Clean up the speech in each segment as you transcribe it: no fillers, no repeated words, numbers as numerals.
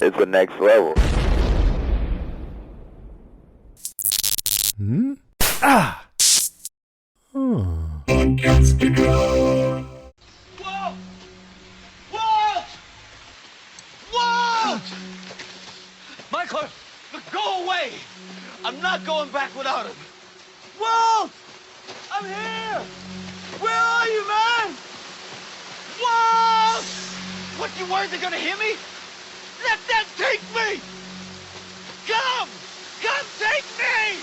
It's the next level. Hmm? Ah! Walt! Walt! Walt! Michael, go away! I'm not going back without him. Walt! I'm here! Where are you, man? Walt! What, you worried they're gonna hit me? Let them take me! Come! Come take me!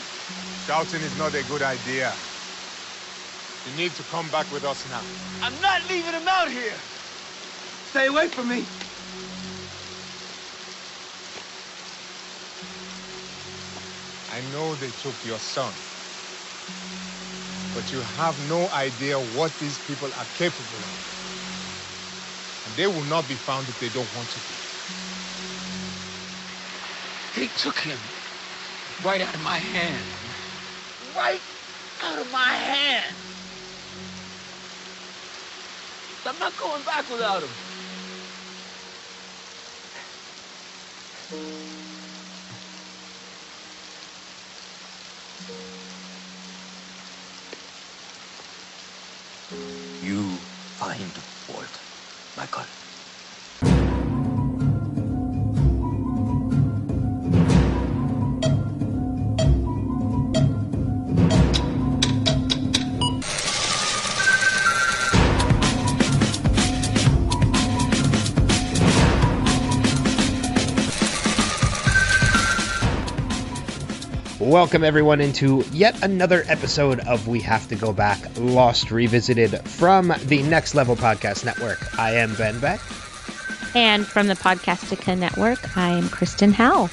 Shouting is not a good idea. You need to come back with us now. I'm not leaving him out here! Stay away from me! I know they took your son. But you have no idea what these people are capable of. And they will not be found if they don't want to be. They took him right out of my hand. Right out of my hand. I'm not going back without him. You find Walt, Michael. Welcome everyone into yet another episode of We Have to Go Back, Lost Revisited from the Next Level Podcast Network. I am Ben Beck. And from the Podcastica Network, I am Kristen Howell.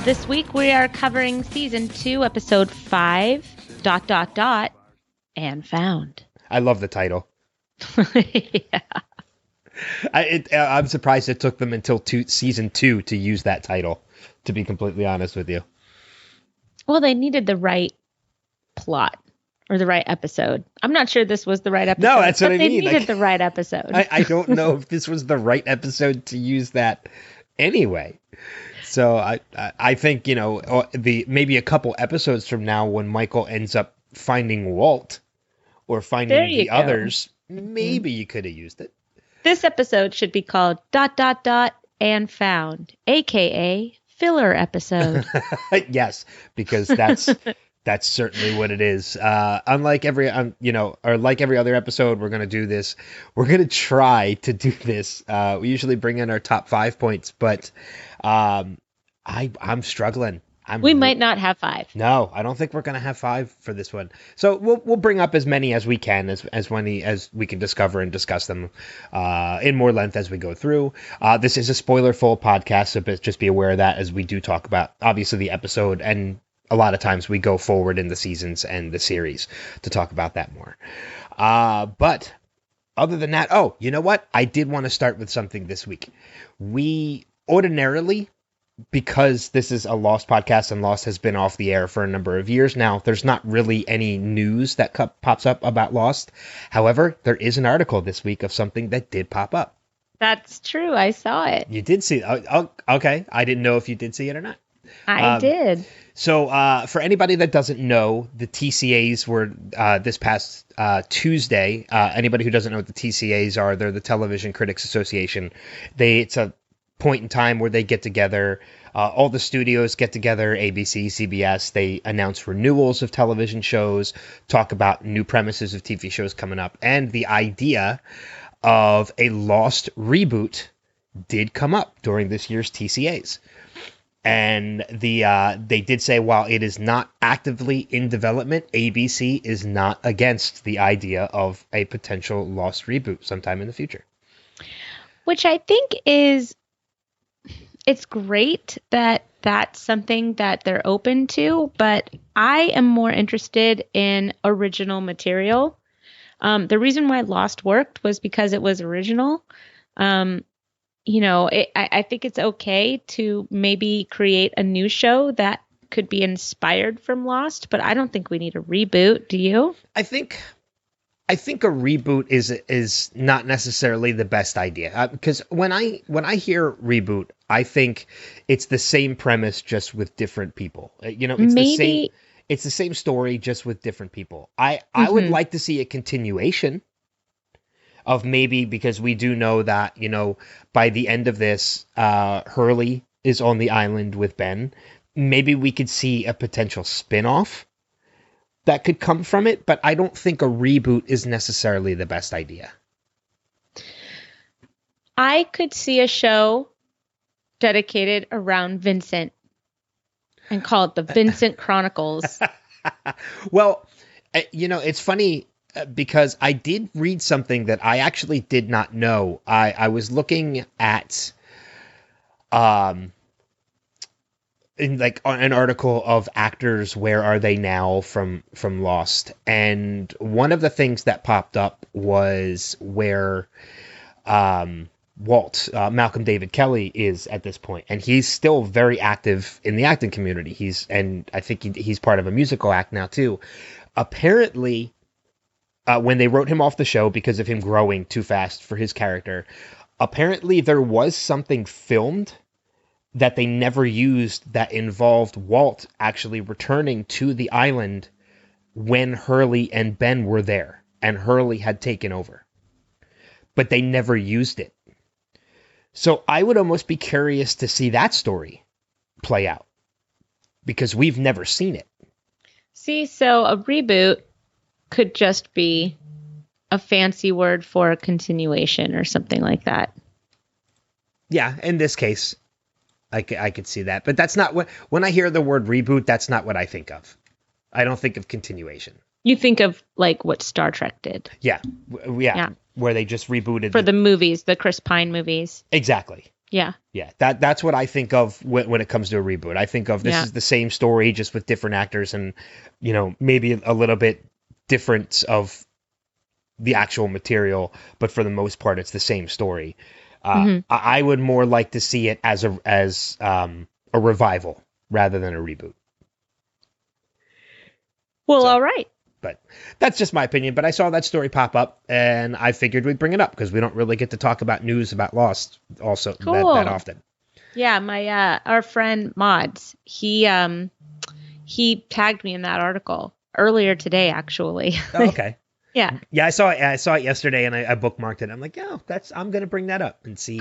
This week we are covering Season 2, Episode 5, ... and Found. I love the title. Yeah. I'm surprised it took them until Season 2 to use that title, to be completely honest with you. Well, they needed the right plot or the right episode. I'm not sure this was the right episode. No, that's what I mean. They needed the right episode. I don't know if this was the right episode to use that anyway. So I think, you know, maybe a couple episodes from now when Michael ends up finding Walt or finding the others, maybe you could have used it. This episode should be called ... and Found, a.k.a. filler episode. Yes, because that's certainly what it is. Unlike every like every other episode, we're going to do this. We're going to try to do this. We usually bring in our top 5 points, but I'm struggling. We might not have 5. No, I don't think we're going to have 5 for this one. So we'll bring up as many as we can, as many as we can discover and discuss them in more length as we go through. This is a spoiler-full podcast, so just be aware of that as we do talk about, obviously, the episode, and a lot of times we go forward in the seasons and the series to talk about that more. But other than that, oh, you know what? I did want to start with something this week. We ordinarily, because this is a Lost podcast and Lost has been off the air for a number of years now, there's not really any news that pops up about Lost. However, there is an article this week of something that did pop up. That's true. I saw it. You did see it. Oh, okay. I didn't know if you did see it or not. I did. So for anybody that doesn't know, the TCAs were this past Tuesday. Anybody who doesn't know what the TCAs are, they're the Television Critics Association. It's a point in time where they get together, all the studios get together, ABC, CBS, they announce renewals of television shows, talk about new premises of TV shows coming up, and the idea of a Lost reboot did come up during this year's TCAs. And they did say, while it is not actively in development, ABC is not against the idea of a potential Lost reboot sometime in the future. Which I think it's great that that's something that they're open to, but I am more interested in original material. The reason why Lost worked was because it was original. I think it's okay to maybe create a new show that could be inspired from Lost, but I don't think we need a reboot. Do you? I think I think a reboot is not necessarily the best idea because when I hear reboot, I think it's the same premise just with different people. Maybe. It's the same story just with different people. I would Mhm. like to see a continuation of maybe because we do know that by the end of this, Hurley is on the island with Ben. Maybe we could see a potential spin-off that could come from it, but I don't think a reboot is necessarily the best idea. I could see a show dedicated around Vincent and call it the Vincent Chronicles. Well, it's funny because I did read something that I actually did not know. I was looking at in like an article of actors where are they now from Lost, and one of the things that popped up was where Walt, Malcolm David Kelly, is at this point, and he's still very active in the acting community. And I think he's part of a musical act now too. Apparently, when they wrote him off the show because of him growing too fast for his character, apparently there was something filmed that they never used that involved Walt actually returning to the island when Hurley and Ben were there, and Hurley had taken over. But they never used it. So I would almost be curious to see that story play out, because we've never seen it. See, so a reboot could just be a fancy word for a continuation or something like that. Yeah, in this case, I could see that. But that's not when I hear the word reboot, that's not what I think of. I don't think of continuation. You think of like what Star Trek did. Yeah. Yeah. Where they just rebooted. For the movies, the Chris Pine movies. Exactly. Yeah. Yeah. That's what I think of when it comes to a reboot. I think of this is the same story, just with different actors and, maybe a little bit difference of the actual material. But for the most part, it's the same story. I would more like to see it as a revival rather than a reboot. Well, all right. But that's just my opinion. But I saw that story pop up, and I figured we'd bring it up because we don't really get to talk about news about Lost also that often. Yeah, my our friend Mods, he tagged me in that article earlier today, actually. Oh, okay. Yeah. Yeah, I saw it yesterday, and I bookmarked it. I'm like, I'm gonna bring that up and see,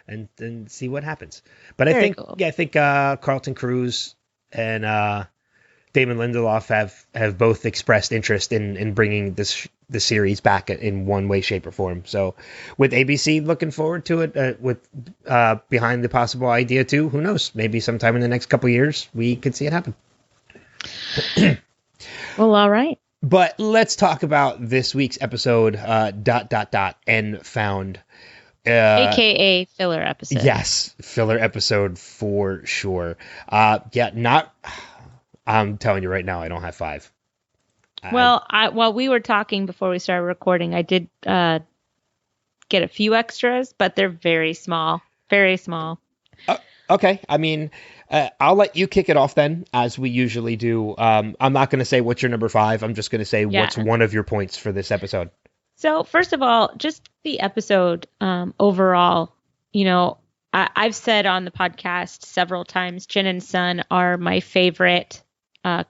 and see what happens. But I think Carlton Cruz and Damon Lindelof have both expressed interest in bringing the series back in one way, shape, or form. So, with ABC looking forward to it, with behind the possible idea too, who knows? Maybe sometime in the next couple of years we could see it happen. Well, all right. But let's talk about this week's episode, ... and found. AKA filler episode. Yes, filler episode for sure. I'm telling you right now, I don't have 5. Well, while we were talking before we started recording, I did get a few extras, but they're very small. Very small. Okay. I mean, I'll let you kick it off then, as we usually do. I'm not going to say what's your number 5. I'm just going to say what's one of your points for this episode. So first of all, just the episode overall, I've said on the podcast several times, Jin and Sun are my favorite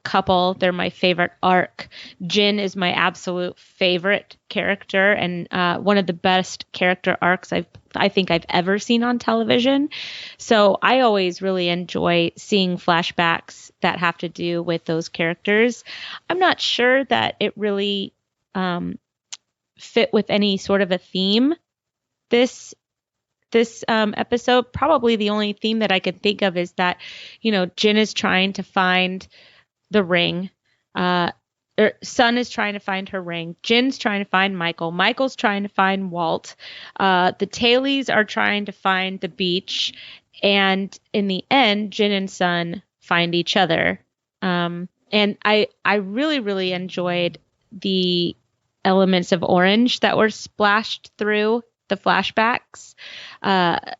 couple. They're my favorite arc. Jin is my absolute favorite character and one of the best character arcs I think I've ever seen on television. So I always really enjoy seeing flashbacks that have to do with those characters. I'm not sure that it really fit with any sort of a theme this episode. Probably the only theme that I could think of is that, Jin is trying to find the ring. Sun is trying to find her ring. Jin's trying to find Michael. Michael's trying to find Walt. The Tailies are trying to find the beach. And in the end, Jin and Sun find each other. And I really, really enjoyed the elements of orange that were splashed through the flashbacks,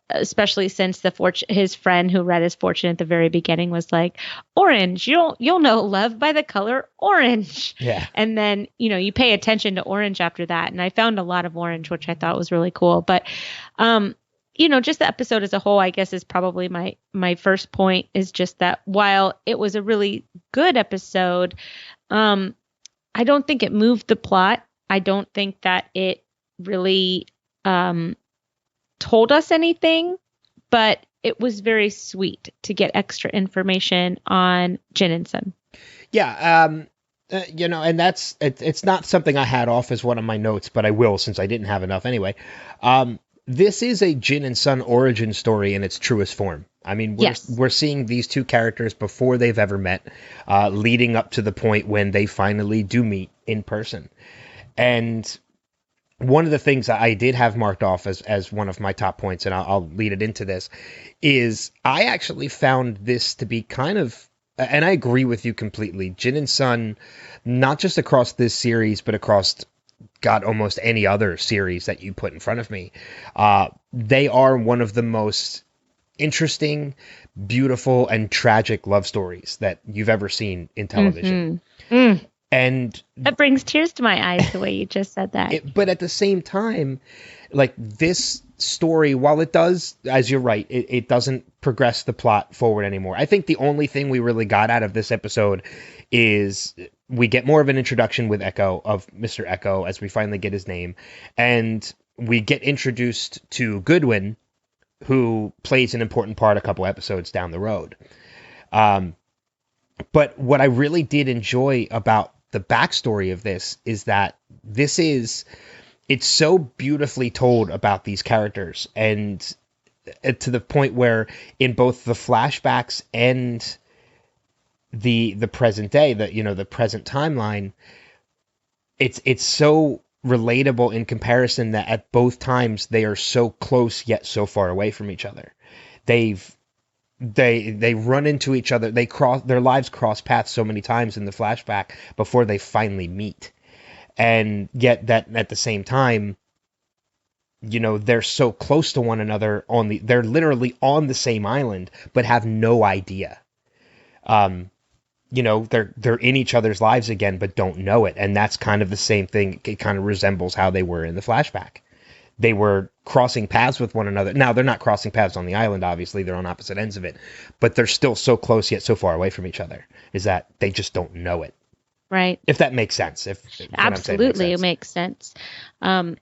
especially since his friend who read his fortune at the very beginning was like, orange, you'll know love by the color orange. Yeah. And then, you pay attention to orange after that. And I found a lot of orange, which I thought was really cool. But, just the episode as a whole, I guess, is probably my first point, is just that while it was a really good episode, I don't think it moved the plot. I don't think that it really told us anything, but it was very sweet to get extra information on Jin and Sun. Yeah. And it's not something I had off as one of my notes, but I will, since I didn't have enough anyway. This is a Jin and Sun origin story in its truest form. I mean, we're seeing these two characters before they've ever met, leading up to the point when they finally do meet in person. And one of the things I did have marked off as one of my top points, and I'll lead it into this, is I actually found this to be kind of, and I agree with you completely, Jin and Sun, not just across this series, but across, God, almost any other series that you put in front of me, they are one of the most interesting, beautiful, and tragic love stories that you've ever seen in television. Mm-hmm. And that brings tears to my eyes the way you just said that. But at the same time, like, this story, while it does, as you're right, it doesn't progress the plot forward anymore. I think the only thing we really got out of this episode is we get more of an introduction with Mr. Echo, as we finally get his name. And we get introduced to Goodwin, who plays an important part a couple episodes down the road. But what I really did enjoy about the backstory of this is that it's so beautifully told about these characters, and to the point where in both the flashbacks and the present day, the present timeline, it's so relatable in comparison that at both times they are so close yet so far away from each other. They run into each other. Their lives cross paths so many times in the flashback before they finally meet. And yet that at the same time, they're so close to one another they're literally on the same island, but have no idea. They're in each other's lives again, but don't know it. And that's kind of the same thing. It kind of resembles how they were in the flashback. They were crossing paths with one another. Now, they're not crossing paths on the island, obviously. They're on opposite ends of it. But they're still so close yet so far away from each other, is that they just don't know it. Right. If that makes sense. Absolutely, it makes sense. And,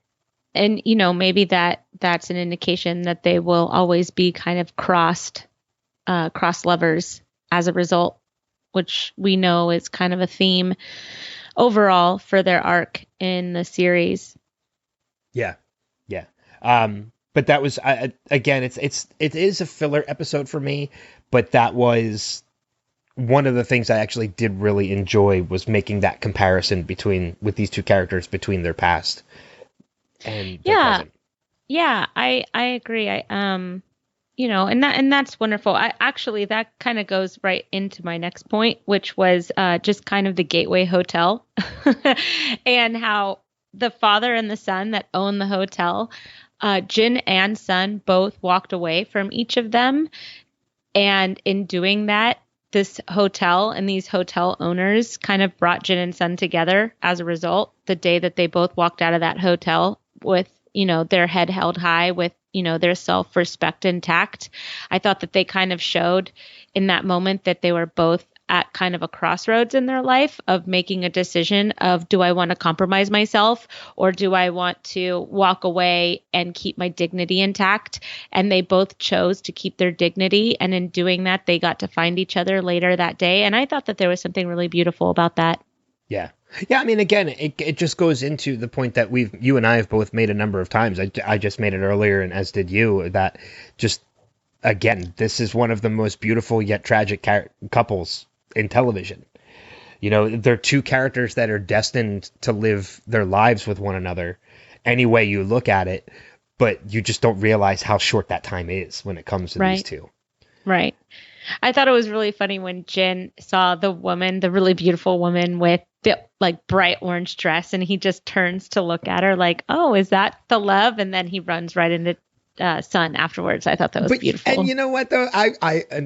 maybe that's an indication that they will always be kind of cross lovers as a result, which we know is kind of a theme overall for their arc in the series. Yeah. Yeah. But that was, again, it is a filler episode for me, but that was one of the things I actually did really enjoy, was making that comparison with these two characters between their past and their present. Yeah, I agree. And that's wonderful. That kind of goes right into my next point, which was just kind of the Gateway Hotel and how the father and the son that own the hotel, Jin and Sun both walked away from each of them. And in doing that, this hotel and these hotel owners kind of brought Jin and Sun together as a result. The day that they both walked out of that hotel with, their head held high, with, their self-respect intact. I thought that they kind of showed in that moment that they were both at kind of a crossroads in their life of making a decision of, do I want to compromise myself, or do I want to walk away and keep my dignity intact? And they both chose to keep their dignity. And in doing that, they got to find each other later that day. And I thought that there was something really beautiful about that. Yeah. Yeah, I mean, again, it just goes into the point that you and I have both made a number of times. I just made it earlier, and as did you, that just, again, this is one of the most beautiful yet tragic couples in television. They're two characters that are destined to live their lives with one another any way you look at it, but you just don't realize how short that time is when it comes to these two. Right. I thought it was really funny when Jin saw the woman, the really beautiful woman with the like bright orange dress, and he just turns to look at her like, "Oh, is that the love?" And then he runs right into Sun afterwards. I thought that was beautiful. And you know what though?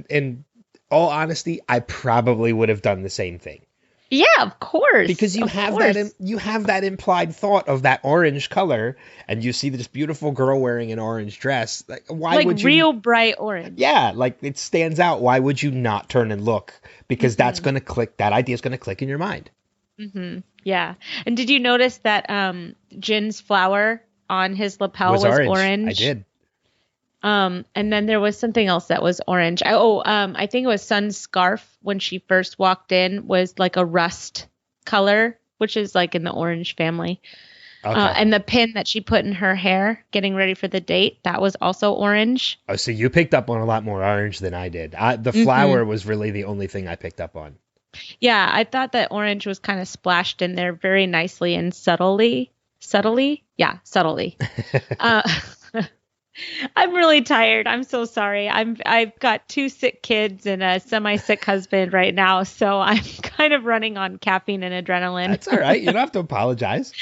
In all honesty, I probably would have done the same thing. Yeah, of course. Because you have that implied thought of that orange color, and you see this beautiful girl wearing an orange dress. Like, why would you? Real bright orange. Yeah, like it stands out. Why would you not turn and look? Because that's going to click. That idea is going to click in your mind. Mm-hmm. Yeah. And did you notice that Jin's flower on his lapel was orange? I did. And then there was something else that was orange. I think it was Sun's scarf when she first walked in was like a rust color, which is like in the orange family. Okay. And the pin that she put in her hair getting ready for the date, that was also orange. Oh, so you picked up on a lot more orange than I did. The flower was really the only thing I picked up on. Yeah, I thought that orange was kind of splashed in there very nicely and subtly. Yeah, subtly. I'm really tired. I'm so sorry. I've got 2 sick kids and a semi-sick husband right now, so I'm kind of running on caffeine and adrenaline. That's all right. You don't have to apologize.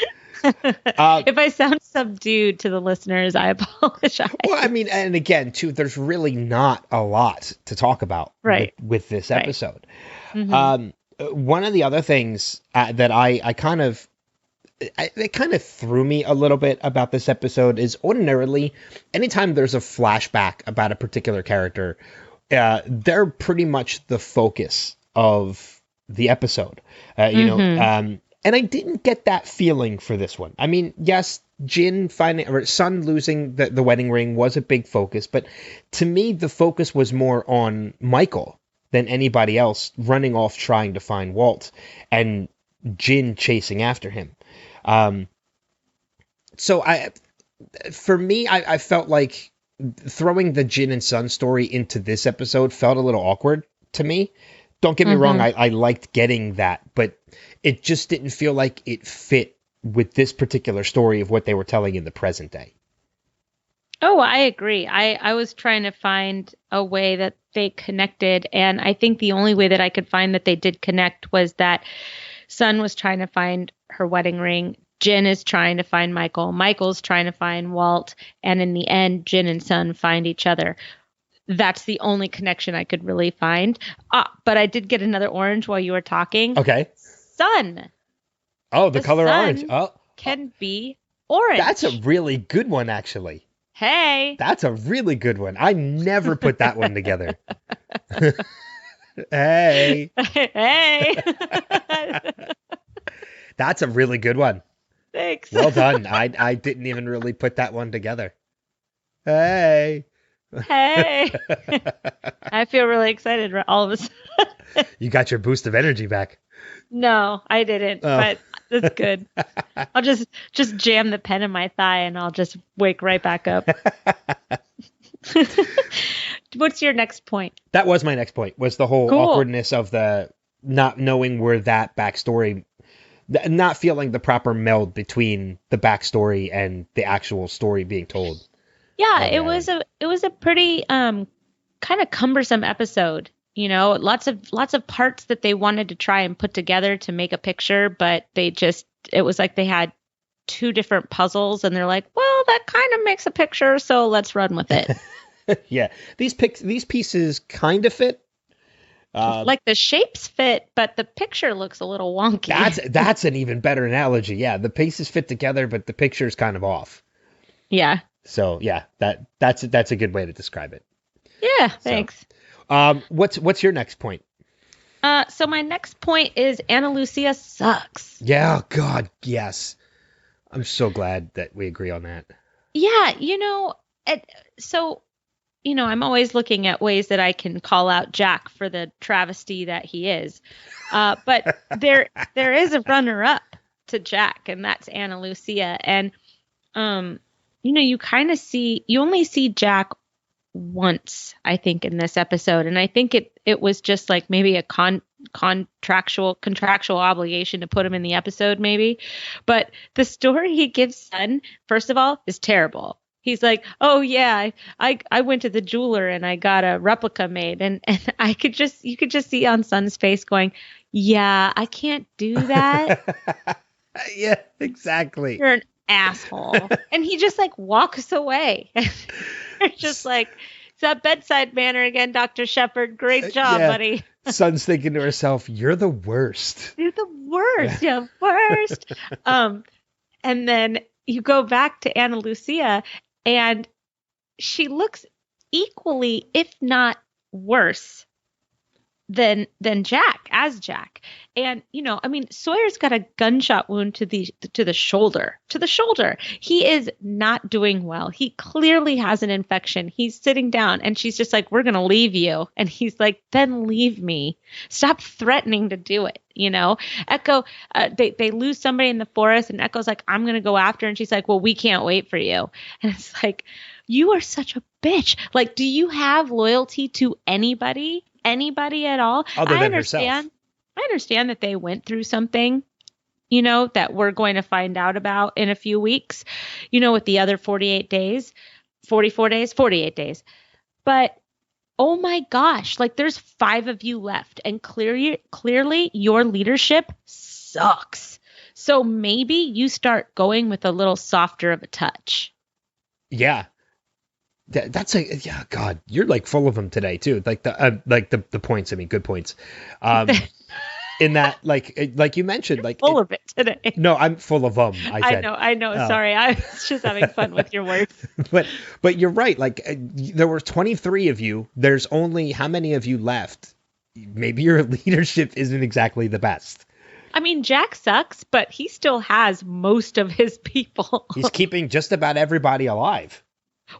If I sound subdued to the listeners, I apologize. Well, I mean, and again, too, there's really not a lot to talk about with this episode. Right. Mm-hmm. One of the other things that it kind of threw me a little bit about this episode is ordinarily, anytime there's a flashback about a particular character, they're pretty much the focus of the episode. And I didn't get that feeling for this one. I mean, yes, Sun losing the wedding ring was a big focus, but to me, the focus was more on Michael than anybody else running off trying to find Walt and Jin chasing after him. So for me, I felt like throwing the Jin and Sun story into this episode felt a little awkward to me. Don't get me wrong, I liked getting that, but it just didn't feel like it fit with this particular story of what they were telling in the present day. Oh, I agree. I was trying to find a way that they connected, and I think the only way that I could find that they did connect was that Sun was trying to find her wedding ring, Jin is trying to find Michael, Michael's trying to find Walt, and in the end, Jin and Sun find each other. That's the only connection I could really find. But I did get another orange while you were talking. Okay. Sun. Oh, the color orange. Oh, can be orange. That's a really good one, actually. Hey. That's a really good one. I never put that one together. Hey. Hey. That's a really good one. Thanks. Well done. I didn't even really put that one together. Hey. Hey. I feel really excited all of a sudden. You got your boost of energy back. No, I didn't, but that's good. I'll just jam the pen in my thigh and I'll just wake right back up. What's your next point? That was my next point, was the whole awkwardness of the not knowing where that backstory, not feeling the proper meld between the backstory and the actual story being told. Yeah, it was a pretty kind of cumbersome episode. You know, lots of parts that they wanted to try and put together to make a picture, but it was like they had 2 different puzzles and they're like, well, that kind of makes a picture, so let's run with it. Yeah, these pieces kind of fit. Like the shapes fit, but the picture looks a little wonky. That's an even better analogy. Yeah, the pieces fit together, but the picture's kind of off. Yeah. So yeah, that's a good way to describe it. Yeah, thanks. What's your next point? So my next point is Ana Lucia sucks. Yeah, God, yes. I'm so glad that we agree on that. Yeah, I'm always looking at ways that I can call out Jack for the travesty that he is. But there is a runner-up to Jack, and that's Ana Lucia. And you only see Jack once, I think, in this episode. And I think it was just like maybe a contractual obligation to put him in the episode, maybe. But the story he gives Sun, first of all, is terrible. He's like, oh yeah, I went to the jeweler and I got a replica made, and you could just see on Sun's face going, yeah, I can't do that. Yeah, exactly. You're an asshole. And he just like walks away. It's just like, it's that bedside manner again, Dr. Shepard. Great job, buddy. Sun's thinking to herself, you're the worst. You're the worst. You're worst. And then you go back to Ana Lucia, and she looks equally, if not worse, than Jack, as Jack. And I mean, Sawyer's got a gunshot wound to the shoulder. He is not doing well. He clearly has an infection. He's sitting down, and she's just like, we're gonna leave you. And he's like, then leave me. Stop threatening to do it. Echo, they lose somebody in the forest, and Echo's like, I'm gonna go after, and she's like, well, we can't wait for you. And it's like, you are such a bitch. Like, do you have loyalty to anybody at all? Other than herself. I understand that they went through something, that we're going to find out about in a few weeks, with the other 48 days, 44 days, 48 days. But oh my gosh, like there's 5 of you left, and clearly your leadership sucks. So maybe you start going with a little softer of a touch. Yeah. God, you're like full of them today too. Like the points. I mean, good points. In that, like you mentioned, like full of it today. No, I'm full of them. I said. I know. Sorry, I was just having fun with your words. But you're right. Like there were 23 of you. There's only how many of you left? Maybe your leadership isn't exactly the best. I mean, Jack sucks, but he still has most of his people. He's keeping just about everybody alive.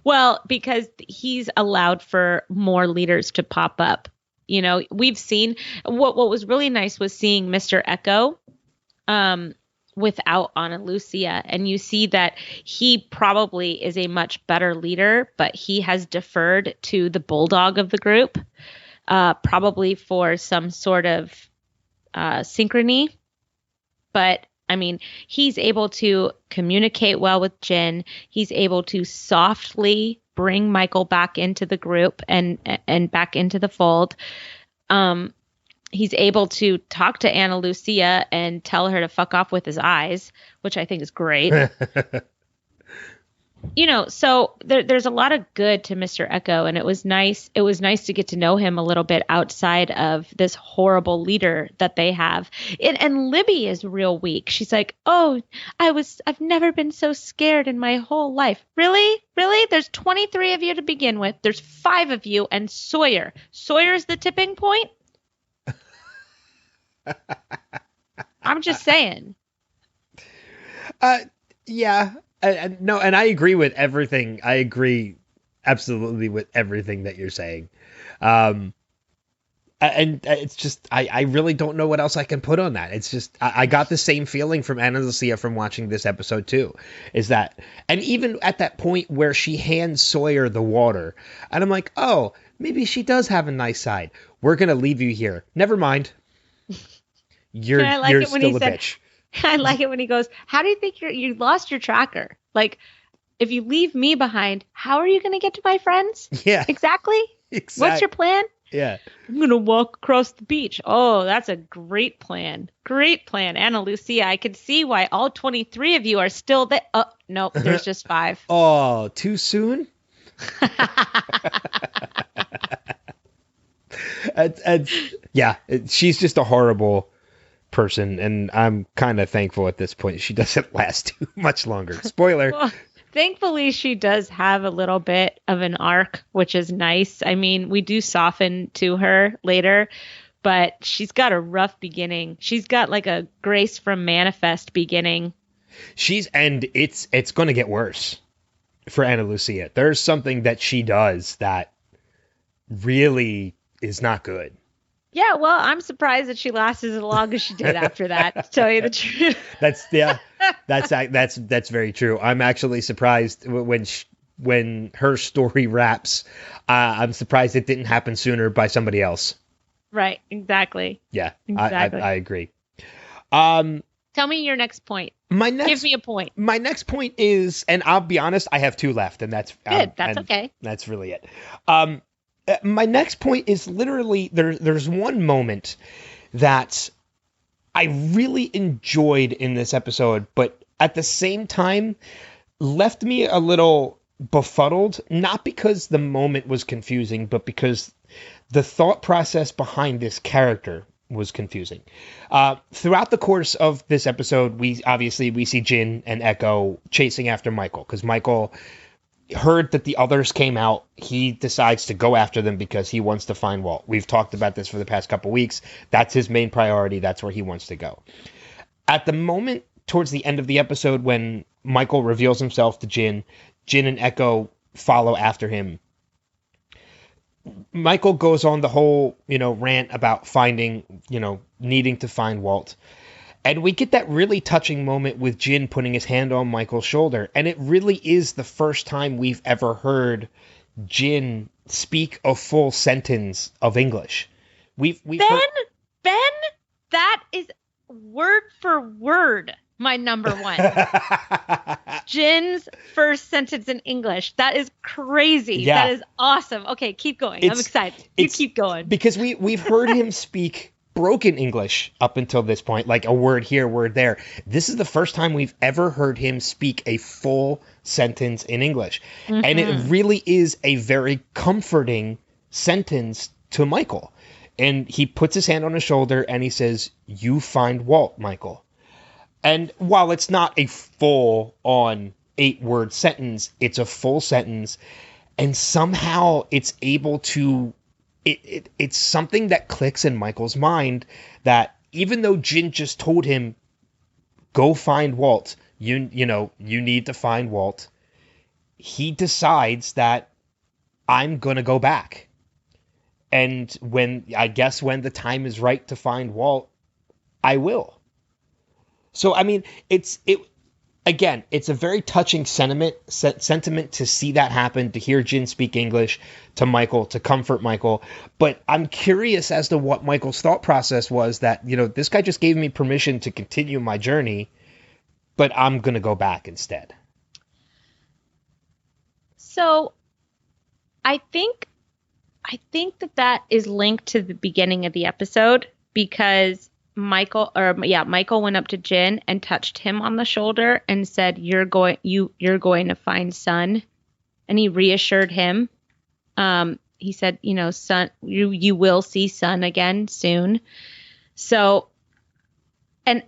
Well, because he's allowed for more leaders to pop up. We've seen what was really nice was seeing Mr. Echo without Ana Lucia. And you see that he probably is a much better leader, but he has deferred to the bulldog of the group, probably for some sort of synchrony. But I mean, he's able to communicate well with Jin. He's able to softly bring Michael back into the group and back into the fold. He's able to talk to Ana Lucia and tell her to fuck off with his eyes, which I think is great. So there's a lot of good to Mr. Echo, and it was nice. It was nice to get to know him a little bit outside of this horrible leader that they have. And Libby is real weak. She's like, oh, I've never been so scared in my whole life. Really? There's 23 of you to begin with. There's 5 of you and Sawyer. Sawyer's the tipping point. I'm just saying. Yeah. No, and I agree with everything. I agree absolutely with everything that you're saying. And it's just, I really don't know what else I can put on that. It's just, I got the same feeling from Ana Lucia from watching this episode too, is that, and even at that point where she hands Sawyer the water, and I'm like, oh, maybe she does have a nice side. We're going to leave you here. Never mind. You're still a bitch. I like it when he goes, how do you think you lost your tracker? Like, if you leave me behind, how are you going to get to my friends? Yeah. Exactly. What's your plan? Yeah. I'm going to walk across the beach. Oh, that's a great plan. Great plan. Ana Lucia, I could see why all 23 of you are still there. Oh, nope, there's just 5. Oh, too soon? Yeah, she's just a horrible person, and I'm kind of thankful at this point she doesn't last too much longer. Spoiler. Well, thankfully she does have a little bit of an arc, which is nice. I mean, we do soften to her later, but she's got a rough beginning. She's got like a Grace from Manifest beginning. And it's going to get worse for Ana Lucia. There's something that she does that really is not good. Yeah, well, I'm surprised that she lasted as long as she did after that, to tell you the truth. That's very true. I'm actually surprised when her story wraps. I'm surprised it didn't happen sooner by somebody else. Right, exactly. Yeah, exactly. I agree. Tell me your next point. Give me a point. My next point is, and I'll be honest, I have two left, and that's Good. That's okay. That's really it. My next point is literally there's one moment that I really enjoyed in this episode, but at the same time left me a little befuddled, not because the moment was confusing, but because the thought process behind this character was confusing. Throughout the course of this episode, we see Jin and Echo chasing after Michael, because Michael heard that the others came out. He decides to go after them because he wants to find Walt. We've talked about this for the past couple weeks. That's his main priority. That's where he wants to go. At the moment towards the end of the episode when Michael reveals himself to Jin and Echo follow after him. Michael goes on the whole, rant about finding, needing to find Walt. And we get that really touching moment with Jin putting his hand on Michael's shoulder. And it really is the first time we've ever heard Jin speak a full sentence of English. We've Ben, that is word for word my number one. Jin's first sentence in English. That is crazy. Yeah. That is awesome. Okay, keep going. I'm excited. You keep going. Because we've heard him speak broken English up until this point, like a word here, word there. This is the first time we've ever heard him speak a full sentence in English. Mm-hmm. And it really is a very comforting sentence to Michael. And he puts his hand on his shoulder and he says, "You find Walt, Michael." And while it's not a full-on 8-word sentence, it's a full sentence. And somehow it's able to... It's something that clicks in Michael's mind that even though Jin just told him, go find Walt, you need to find Walt, he decides that I'm going to go back. And when the time is right to find Walt, I will. So, I mean, it's a very touching sentiment to see that happen, to hear Jin speak English to Michael, to comfort Michael. But I'm curious as to what Michael's thought process was that, this guy just gave me permission to continue my journey, but I'm going to go back instead. So I think that is linked to the beginning of the episode because Michael went up to Jin and touched him on the shoulder and said, you're going to find Sun. And he reassured him. He said, Sun, you will see Sun again soon. So, and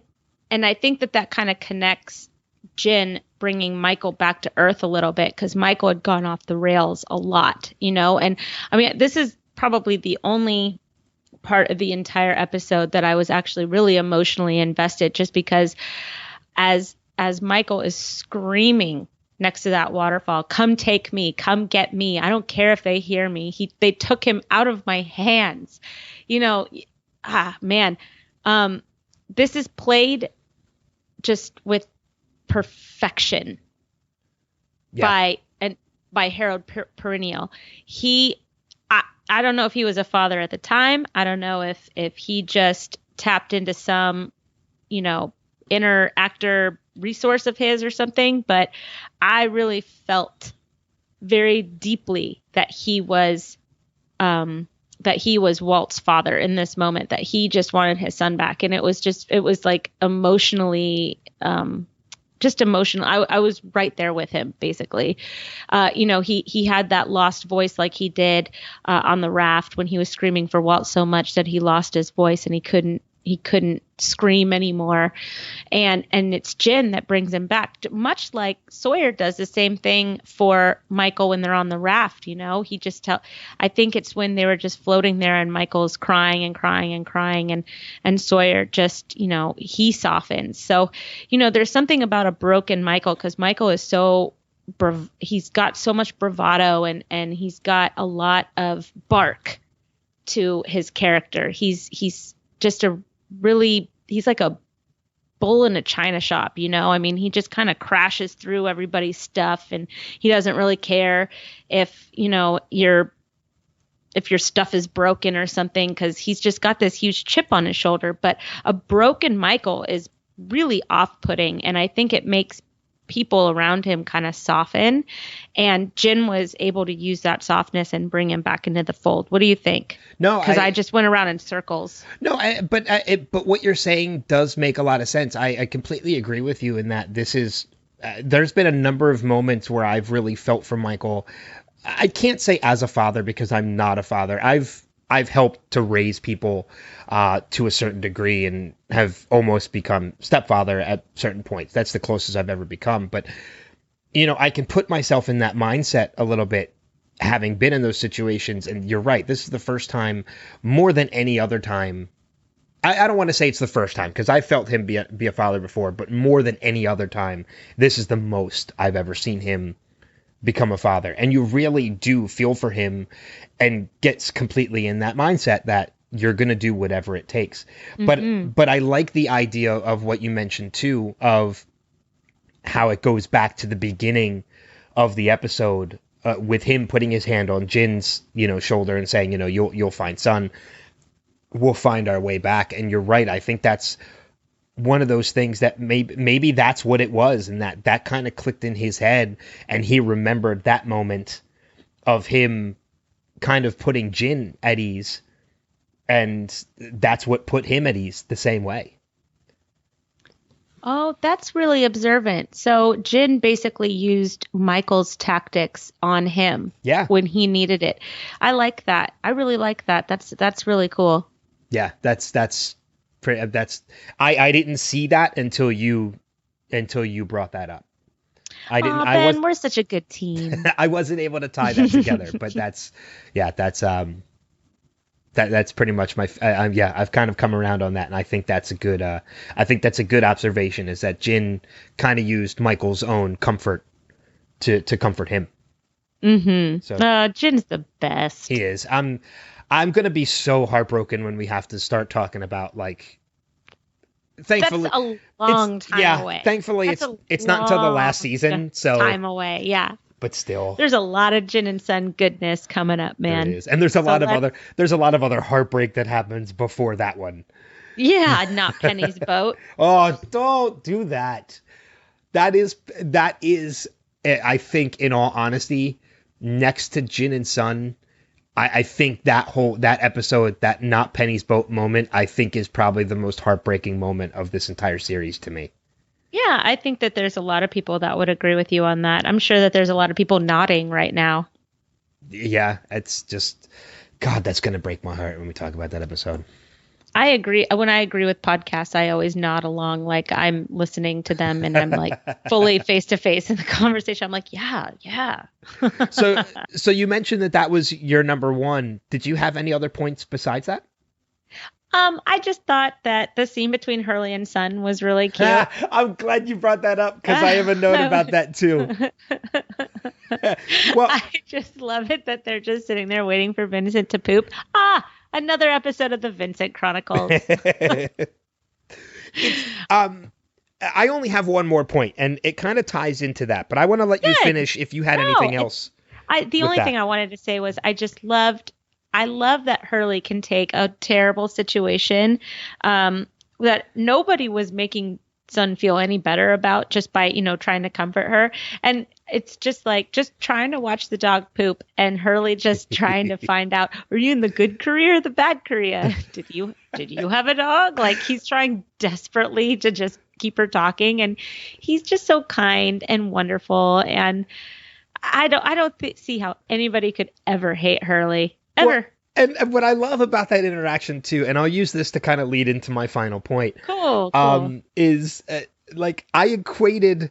I think that kind of connects Jin bringing Michael back to earth a little bit because Michael had gone off the rails a lot, and I mean, this is probably the only part of the entire episode that I was actually really emotionally invested just because as Michael is screaming next to that waterfall, come take me, come get me. I don't care if they hear me. They took him out of my hands. This is played just with perfection by Harold Perrineau. I don't know if he was a father at the time. I don't know if he just tapped into some, inner actor resource of his or something, but I really felt very deeply that he was Walt's father in this moment, that he just wanted his son back. And it was like emotionally, just emotional. I was right there with him, basically. He had that lost voice like he did on the raft when he was screaming for Walt so much that he lost his voice and he couldn't scream anymore. And it's Jin that brings him back, much like Sawyer does the same thing for Michael when they're on the raft. I think it's when they were just floating there and Michael's crying and crying and crying and Sawyer just, he softens. So, there's something about a broken Michael because Michael is he's got so much bravado and he's got a lot of bark to his character. He's just he's like a bull in a china shop, I mean, he just kind of crashes through everybody's stuff and he doesn't really care if, if your stuff is broken or something, because he's just got this huge chip on his shoulder. But a broken Michael is really off-putting, and I think it makes people around him kind of soften, and Jin was able to use that softness and bring him back into the fold. What do you think? No, because I just went around in circles. No, but what you're saying does make a lot of sense. I completely agree with you in that this is. There's been a number of moments where I've really felt for Michael. I can't say as a father because I'm not a father. I've helped to raise people to a certain degree and have almost become stepfather at certain points. That's the closest I've ever become. But, I can put myself in that mindset a little bit, having been in those situations. And you're right. This is the first time more than any other time. I don't want to say it's the first time because I felt him be a father before, but more than any other time, this is the most I've ever seen him become a father. And you really do feel for him and gets completely in that mindset that you're going to do whatever it takes. But I like the idea of what you mentioned too, of how it goes back to the beginning of the episode with him putting his hand on Jin's, shoulder and saying, you'll find son. We'll find our way back. And you're right. I think that's one of those things that maybe that's what it was, and that kind of clicked in his head, and he remembered that moment of him kind of putting Jin at ease, and that's what put him at ease the same way. Oh, that's really observant. So Jin basically used Michael's tactics on him when he needed it. I like that. I really like that. That's really cool. Yeah, I didn't see that until you brought that up. Ben, we're such a good team. I wasn't able to tie that together, but that's pretty much my I've kind of come around on that, and I think that's a good observation, is that Jin kind of used Michael's own comfort to comfort him. Mm-hmm. So Jin's the best. He is. I'm gonna be so heartbroken when we have to start talking about, like, thankfully that's a long time away. Thankfully it's not until the last season, so time away. Yeah. But still, there's a lot of Jin and Sun goodness coming up, man. There is. And there's a lot of other heartbreak that happens before that one. Yeah, not Penny's boat. Oh, don't do that. That is, I think, in all honesty, next to Jin and Sun, I think that episode, that not Penny's boat moment, I think is probably the most heartbreaking moment of this entire series to me. Yeah, I think that there's a lot of people that would agree with you on that. I'm sure that there's a lot of people nodding right now. Yeah, it's just, God, that's going to break my heart when we talk about that episode. I agree. When I agree with podcasts, I always nod along like I'm listening to them, and I'm like fully face to face in the conversation. I'm like, yeah. So you mentioned that was your number one. Did you have any other points besides that? I just thought that the scene between Hurley and Sun was really cute. I'm glad you brought that up, because I have a note about that too. Well, I just love it that they're just sitting there waiting for Vincent to poop. Another episode of the Vincent Chronicles. I only have one more point, and it kind of ties into that, but I want to let you finish if you had anything else. The only thing I wanted to say was I love that Hurley can take a terrible situation that nobody was making Sun feel any better about, just by, trying to comfort her. And it's just trying to watch the dog poop, and Hurley just trying to find out, are you in the good Korea or the bad Korea? Did you have a dog? Like, he's trying desperately to just keep her talking, and he's just so kind and wonderful. And I don't see how anybody could ever hate Hurley. Ever. Well, and what I love about that interaction too, and I'll use this to kind of lead into my final point. Cool. Is I equated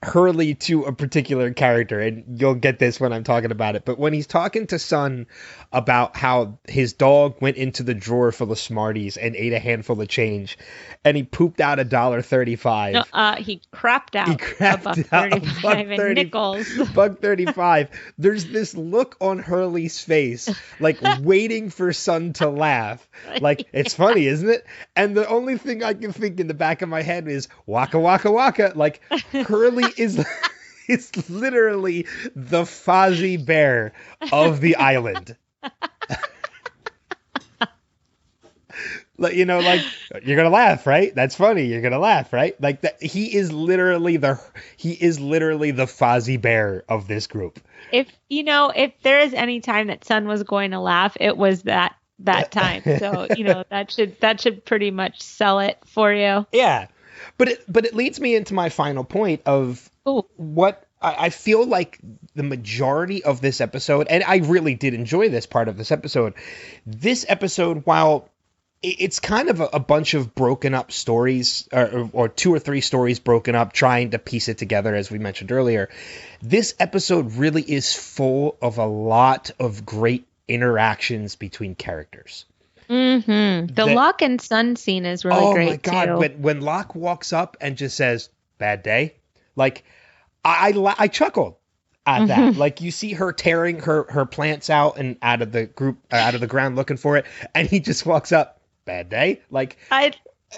Hurley to a particular character, and you'll get this when I'm talking about it. But when he's talking to Sun about how his dog went into the drawer full of Smarties and ate a handful of change, and he pooped out $1.35. No, he crapped out. $1.35 in nickels. $1.35. There's this look on Hurley's face, like waiting for Sun to laugh. Like, it's funny, isn't it? And the only thing I can think in the back of my head is waka waka waka. Like, Hurley is literally the Fozzie Bear of the island. Like, like, you're gonna laugh, right? That's funny. You're gonna laugh, right? Like that. He is literally the Fozzie Bear of this group. If there is any time that Sun was going to laugh, it was that time. So, that should pretty much sell it for you. Yeah. But it leads me into my final point of what I feel like the majority of this episode, and I really did enjoy this part of this episode. This episode, while it's kind of a bunch of broken up stories, or 2 or 3 stories broken up, trying to piece it together, as we mentioned earlier, this episode really is full of a lot of great interactions between characters. Mm-hmm. The Locke and Sun scene is really great, too. Oh, my God. When Locke walks up and just says, "Bad day," like, I chuckled at that. Like, you see her tearing her plants out and out of the ground looking for it, and he just walks up, "Bad day." Like,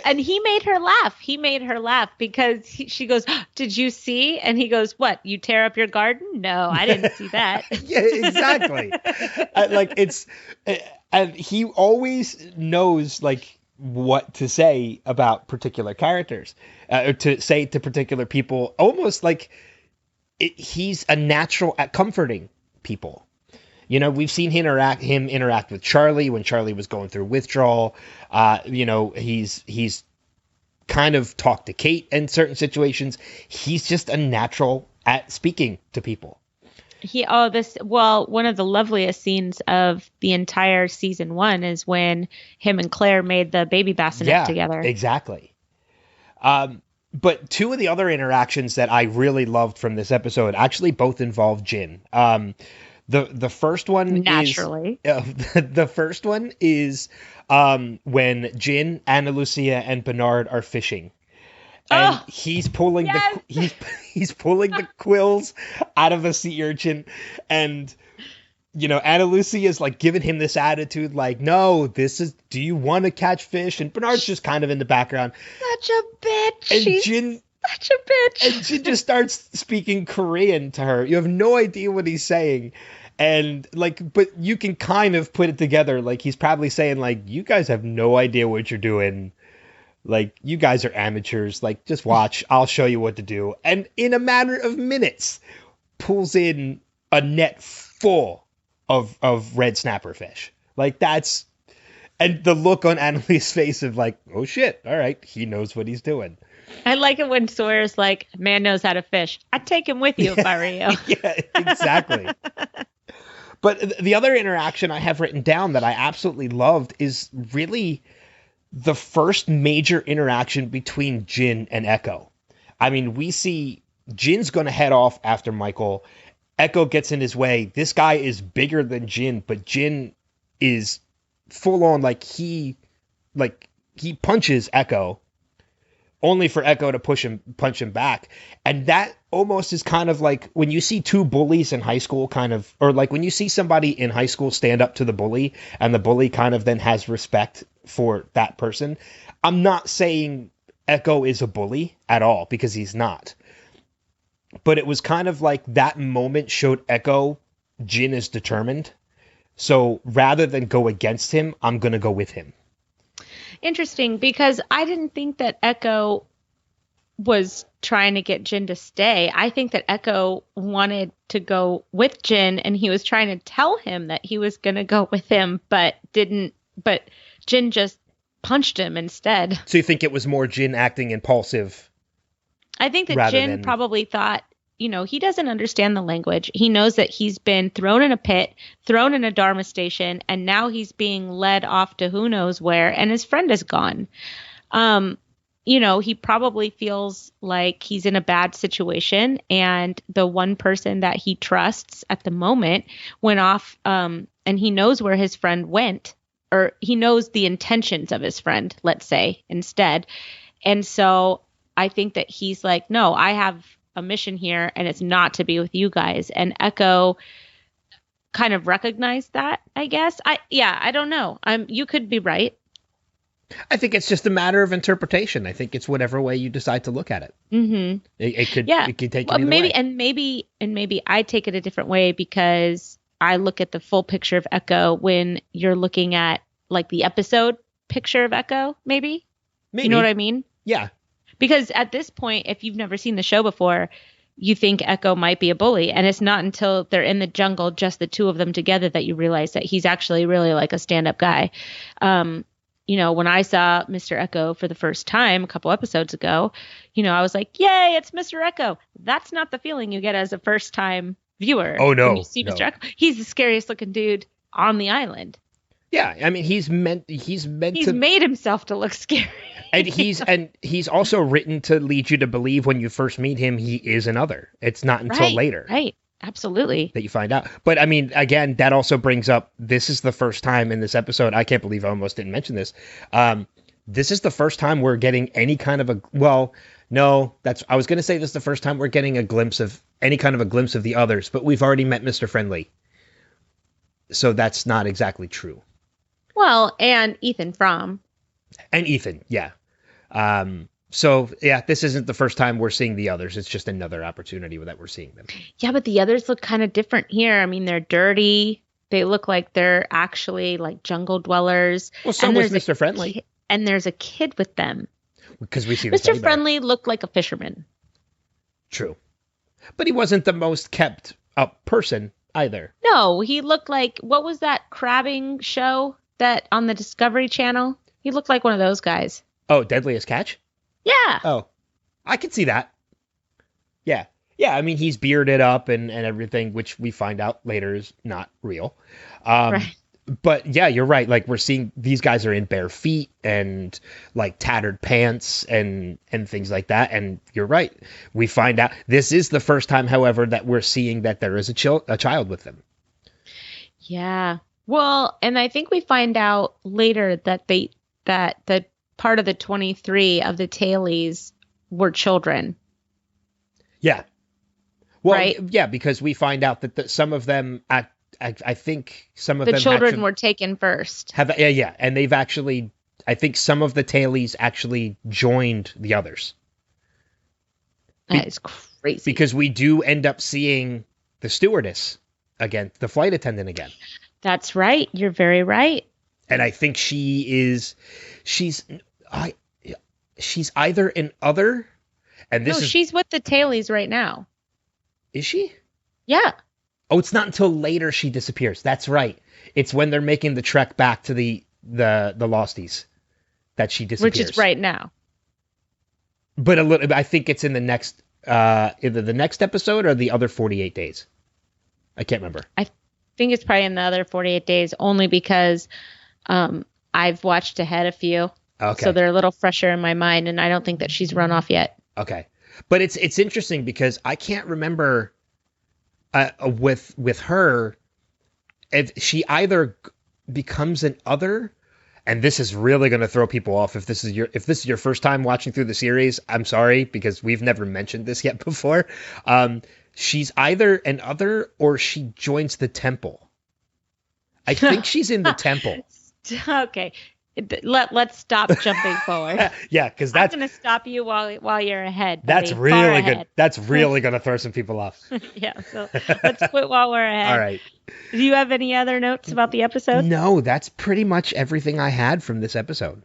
and he made her laugh. He made her laugh because she goes, "Did you see?" And he goes, "What? You tear up your garden?" "No, I didn't see that." Yeah, exactly. And he always knows, like, what to say about particular characters, or to say to particular people, almost like he's a natural at comforting people. We've seen him interact with Charlie when Charlie was going through withdrawal. He's kind of talked to Kate in certain situations. He's just a natural at speaking to people. One of the loveliest scenes of the entire season 1 is when him and Claire made the baby bassinet together. Exactly. But 2 of the other interactions that I really loved from this episode actually both involve Jin. The first one naturally. The first one is when Jin, Ana Lucia, and Bernard are fishing. And he's pulling he's pulling the quills out of the sea urchin, and Ana Lucia is like giving him this attitude, like, "No, do you want to catch fish?" And Bernard's just kind of in the background. Such a bitch. And Jin, such a bitch. And Jin just starts speaking Korean to her. You have no idea what he's saying. And but you can kind of put it together. Like, he's probably saying, like, "You guys have no idea what you're doing. Like, you guys are amateurs. Like, just watch. I'll show you what to do." And in a matter of minutes, pulls in a net full of red snapper fish. Like, and the look on Annalie's face of like, "Oh shit, all right, he knows what he's doing." I like it when Sawyer's like, "Man knows how to fish. I'd take him with you if I were you." Yeah, exactly. But the other interaction I have written down that I absolutely loved is really the first major interaction between Jin and Echo. I mean, we see Jin's going to head off after Michael. Echo gets in his way. This guy is bigger than Jin, but Jin is full on, he punches Echo, only for Echo to punch him back. And that almost is kind of like when you see 2 bullies in high school, or like when you see somebody in high school stand up to the bully, and the bully kind of then has respect for that person. I'm not saying Echo is a bully at all, because he's not. But it was kind of like that moment showed Echo Jin is determined. So rather than go against him, I'm going to go with him. Interesting, because I didn't think that Echo was trying to get Jin to stay. I think that Echo wanted to go with Jin, and he was trying to tell him that he was going to go with him, but Jin just punched him instead. So you think it was more Jin acting impulsive? I think that Jin probably thought, he doesn't understand the language. He knows that he's been thrown in a pit, thrown in a Dharma station, and now he's being led off to who knows where, and his friend is gone. He probably feels like he's in a bad situation, and the one person that he trusts at the moment went off, and he knows where his friend went, or he knows the intentions of his friend, let's say, instead. And so I think that he's like, "No, I have a mission here, and it's not to be with you guys." And Echo kind of recognized that, I guess. I don't know. You could be right. I think it's just a matter of interpretation. I think it's whatever way you decide to look at it. Mm-hmm. It could take well, either maybe, way. And maybe I take it a different way, because I look at the full picture of Echo when you're looking at like the episode picture of Echo, maybe? Maybe. You know what I mean? Yeah. Because at this point, if you've never seen the show before, you think Echo might be a bully. And it's not until they're in the jungle, just the two of them together, that you realize that he's actually really like a stand-up guy. When I saw Mr. Echo for the first time a couple episodes ago, I was like, yay, it's Mr. Echo. That's not the feeling you get as a first-time viewer. Oh, no. When you see Mr. Echo. He's the scariest looking dude on the island. Yeah, I mean, he's made himself to look scary. and he's also written to lead you to believe when you first meet him he is another. It's not until later. Right. Absolutely. That you find out. But I mean, again, that also brings up, this is the first time in this episode, I can't believe I almost didn't mention this. This is the first time we're getting any kind of I was going to say this is the first time we're getting a glimpse of the others, but we've already met Mr. Friendly. So that's not exactly true. Well, and Ethan Frome. And Ethan, yeah. So, yeah, this isn't the first time we're seeing the others. It's just another opportunity that we're seeing them. Yeah, but the others look kind of different here. I mean, they're dirty. They look like they're actually like jungle dwellers. Well, so was Mr. Friendly. And there's a kid with them. Because we see the Mr. Friendly looked like a fisherman. True. But he wasn't the most kept up person either. No, he looked like, what was that crabbing show that on the Discovery Channel? He looked like one of those guys. Oh, Deadliest Catch? Yeah. Oh, I could see that. Yeah. Yeah, I mean, he's bearded up and everything, which we find out later is not real. Right. But yeah, you're right. Like, we're seeing these guys are in bare feet and like tattered pants and things like that. And you're right. We find out this is the first time, however, that we're seeing that there is a child with them. Yeah. Well, and I think we find out later that the part of the 23 of the tailies were children. Yeah. Well, right? Yeah, because we find out that some of them, I think some of them... The children were taken first. Yeah. And they've actually, I think some of the tailies actually joined the others. That is crazy. Because we do end up seeing the stewardess again, the flight attendant again. That's right. You're very right. And I think she's either an other, and she's with the tailies right now. Is she? Yeah. Oh, it's not until later she disappears. That's right. It's when they're making the trek back to the Losties that she disappears. Which is right now. But I think it's in the next, either the next episode or the other 48 days. I can't remember. I think it's probably in the other 48 days, only because I've watched ahead a few. Okay. So they're a little fresher in my mind, and I don't think that she's run off yet. Okay. But it's interesting because I can't remember with her if she either becomes an other, and this is really going to throw people off if this is your first time watching through the series. I'm sorry, because we've never mentioned this yet before. She's either an other or she joins the temple. I think she's in the temple. Okay. Let's stop jumping forward. Yeah, because I'm going to stop you while you're ahead. That's buddy. really good. That's really going to throw some people off. Yeah, so let's quit while we're ahead. All right. Do you have any other notes about the episode? No, that's pretty much everything I had from this episode.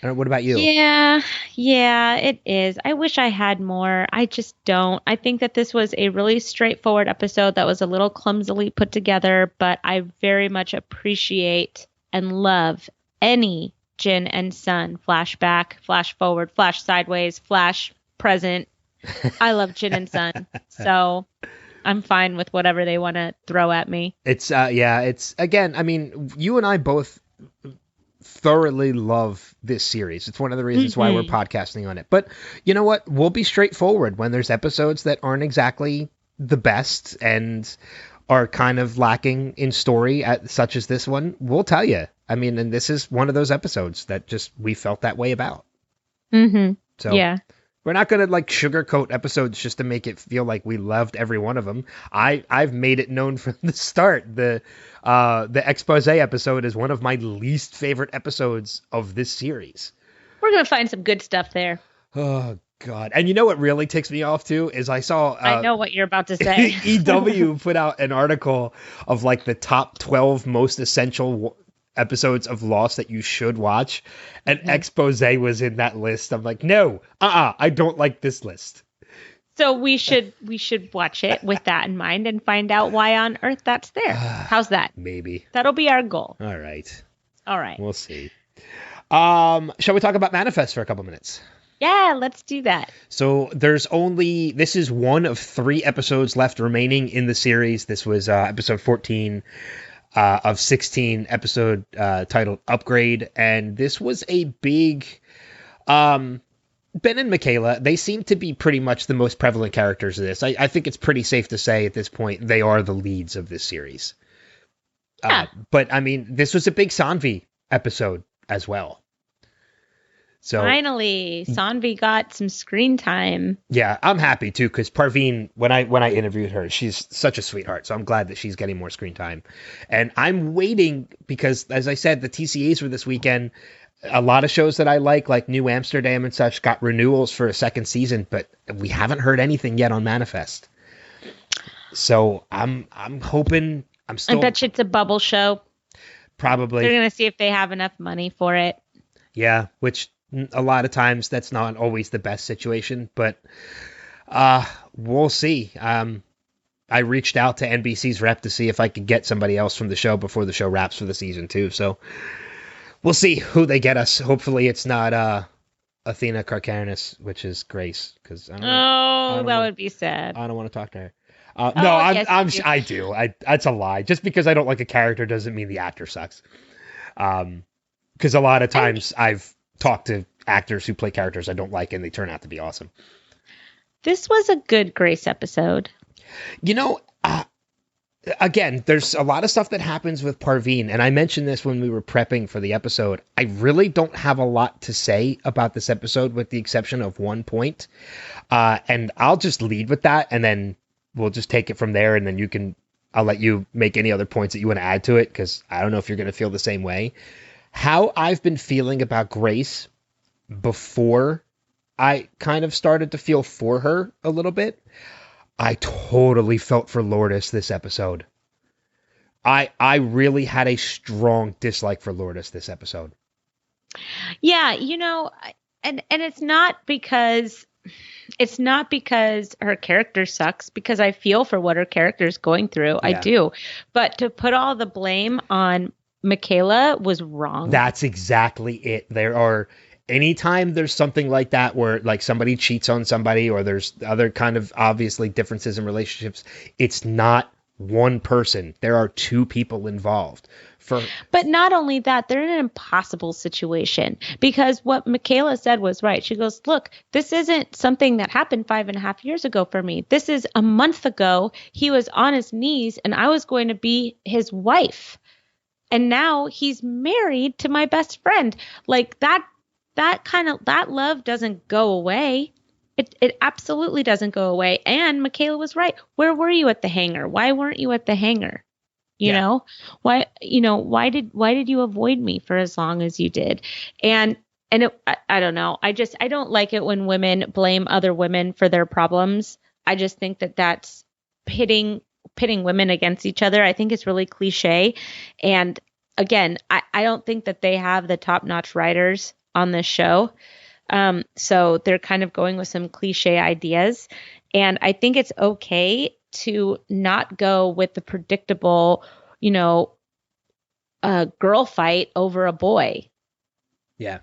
What about you? Yeah, it is. I wish I had more. I just don't. I think that this was a really straightforward episode that was a little clumsily put together, but I very much appreciate and love any Jin and Sun flashback, flash forward, flash sideways, flash present. I love Jin and Sun, so I'm fine with whatever they want to throw at me. It's again, I mean, you and I both thoroughly love this series. It's one of the reasons why we're podcasting on it. But you know what? We'll be straightforward when there's episodes that aren't exactly the best and are kind of lacking in story, such as this one. We'll tell you. I mean, and this is one of those episodes that just we felt that way about. Mm-hmm. So yeah. We're not going to like sugarcoat episodes just to make it feel like we loved every one of them. I've made it known from the start. The expose episode is one of my least favorite episodes of this series. We're going to find some good stuff there. Oh, God. And you know what really ticks me off, too, is I saw... I know what you're about to say. EW put out an article of like the top 12 most essential episodes of Lost that you should watch, and Expose was in that list. I'm like, no, I don't like this list. So we should watch it with that in mind and find out why on earth that's there. How's that? Maybe. That'll be our goal. All right. All right. We'll see. Shall we talk about Manifest for a couple minutes? Yeah, let's do that. So this is one of 3 episodes left remaining in the series. This was episode 14 of 16, episode titled Upgrade. And this was a big... Ben and Michaela, they seem to be pretty much the most prevalent characters of this. I think it's pretty safe to say at this point they are the leads of this series. Yeah. But, I mean, this was a big Sanvi episode as well. So finally, Sanvi got some screen time. Yeah, I'm happy, too, because Parveen, when I interviewed her, she's such a sweetheart. So I'm glad that she's getting more screen time. And I'm waiting because, as I said, the TCAs were this weekend. A lot of shows that I like New Amsterdam and such, got renewals for a second season, but we haven't heard anything yet on Manifest. So I'm hoping. I bet you it's a bubble show. Probably. They're going to see if they have enough money for it. Yeah, which a lot of times that's not always the best situation, but we'll see. I reached out to NBC's rep to see if I could get somebody else from the show before the show wraps for the season too. So we'll see who they get us. Hopefully it's not Athena Karkanis, which is Grace, because that would be sad. I don't want to talk to her. I do. That's a lie. Just because I don't like a character doesn't mean the actor sucks. Because a lot of times I've talked to actors who play characters I don't like, and they turn out to be awesome. This was a good Grace episode. You know, again, there's a lot of stuff that happens with Parveen, and I mentioned this when we were prepping for the episode. I really don't have a lot to say about this episode, with the exception of one point. And I'll just lead with that, and then we'll just take it from there, and then I'll let you make any other points that you want to add to it, because I don't know if you're going to feel the same way. How I've been feeling about Grace before I kind of started to feel for her a little bit, I totally felt for Lourdes this episode. I really had a strong dislike for Lourdes this episode. Yeah, and it's not because her character sucks, because I feel for what her character is going through. Yeah. I do. But to put all the blame on Michaela was wrong. That's exactly it. Anytime there's something like that where like somebody cheats on somebody, or there's other kind of obviously differences in relationships, it's not one person. There are 2 people involved. But not only that, they're in an impossible situation, because what Michaela said was right. She goes, look, this isn't something that happened 5.5 years ago for me. This is a month ago. He was on his knees and I was going to be his wife. And now he's married to my best friend. Like that love doesn't go away. It absolutely doesn't go away. And Michaela was right. Where were you at the hangar? Why weren't you at the hangar? You know, why did you avoid me for as long as you did? And I don't know. I don't like it when women blame other women for their problems. I just think that that's pitting women against each other. I think it's really cliche. And again, I don't think that they have the top-notch writers on this show. So they're kind of going with some cliche ideas. And I think it's okay to not go with the predictable, girl fight over a boy. Yeah.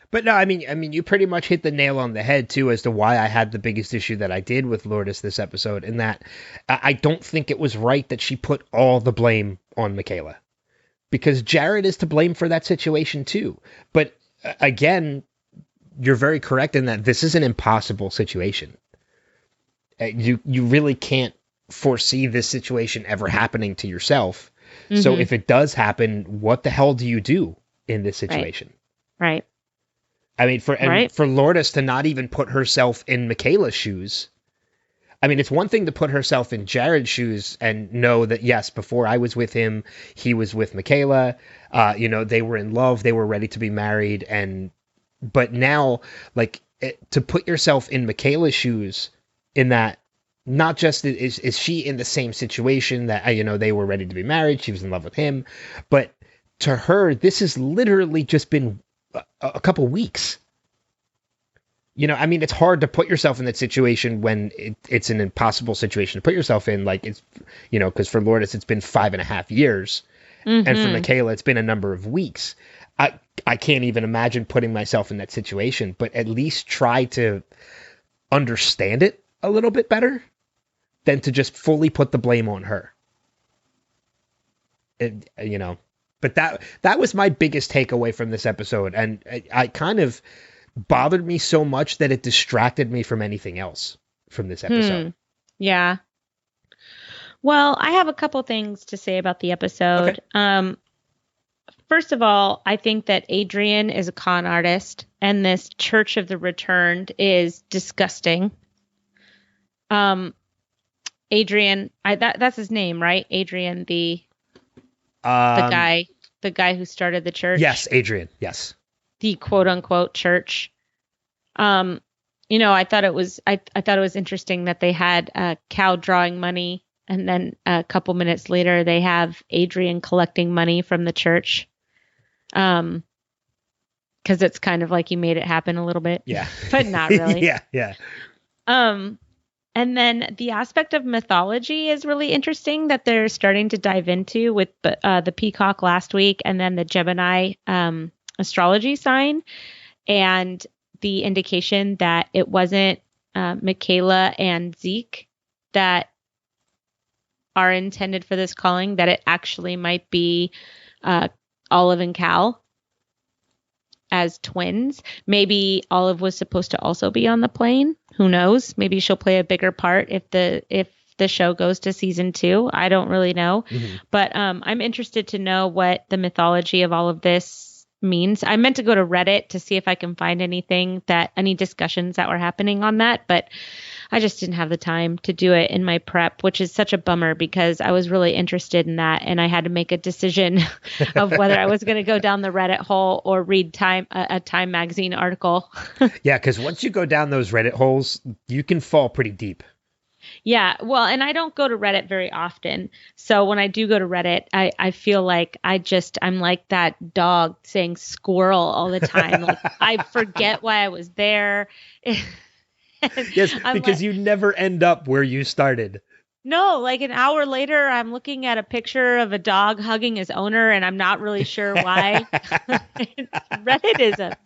But no, I mean, you pretty much hit the nail on the head too, as to why I had the biggest issue that I did with Lourdes this episode, in that I don't think it was right that she put all the blame on Michaela, because Jared is to blame for that situation too. But again, you're very correct in that this is an impossible situation. You really can't foresee this situation ever happening to yourself. Mm-hmm. So if it does happen, what the hell do you do in this situation? Right. I mean, for Lourdes to not even put herself in Michaela's shoes. I mean, it's one thing to put herself in Jared's shoes and know that, yes, before I was with him, he was with Michaela. They were in love. They were ready to be married. But now, to put yourself in Michaela's shoes, in that, not just is she in the same situation that, they were ready to be married, she was in love with him, but to her, this has literally just been a couple weeks. You know, I mean, it's hard to put yourself in that situation when it's an impossible situation to put yourself in. Like, it's, you know, because for Lourdes, it's been 5.5 years. And for Michaela, it's been a number of weeks. I can't even imagine putting myself in that situation, but at least try to understand it a little bit better than to just fully put the blame on her. You know, but that was my biggest takeaway from this episode. And I kind of bothered me so much that it distracted me from anything else from this episode. Yeah. Well, I have a couple things to say about the episode. Okay. First of all, I think that Adrian is a con artist, and this Church of the Returned is disgusting. Adrian, that's his name, right? Adrian, the guy who started the church. Yes, Adrian. Yes. The quote unquote church. You know, I thought it was interesting that they had Cal drawing money, and then a couple minutes later they have Adrian collecting money from the church. Because it's kind of like he made it happen a little bit. Yeah. But not really. Yeah. And then the aspect of mythology is really interesting that they're starting to dive into with the peacock last week, and then the Gemini astrology sign, and the indication that it wasn't Michaela and Zeke that are intended for this calling, that it actually might be Olive and Cal as twins. Maybe Olive was supposed to also be on the plane. Who knows? Maybe she'll play a bigger part if the show goes to season 2. I don't really know. But I'm interested to know what the mythology of all of this means. I meant to go to Reddit to see if I can find any discussions that were happening on that, but I just didn't have the time to do it in my prep, which is such a bummer because I was really interested in that, and I had to make a decision of whether I was going to go down the Reddit hole or read a Time magazine article. Yeah, because once you go down those Reddit holes, you can fall pretty deep. Yeah, well, and I don't go to Reddit very often. So when I do go to Reddit, I feel like I'm like that dog saying squirrel all the time. Like, I forget why I was there. Yes, because you never end up where you started. No, like an hour later, I'm looking at a picture of a dog hugging his owner, and I'm not really sure why. Reddit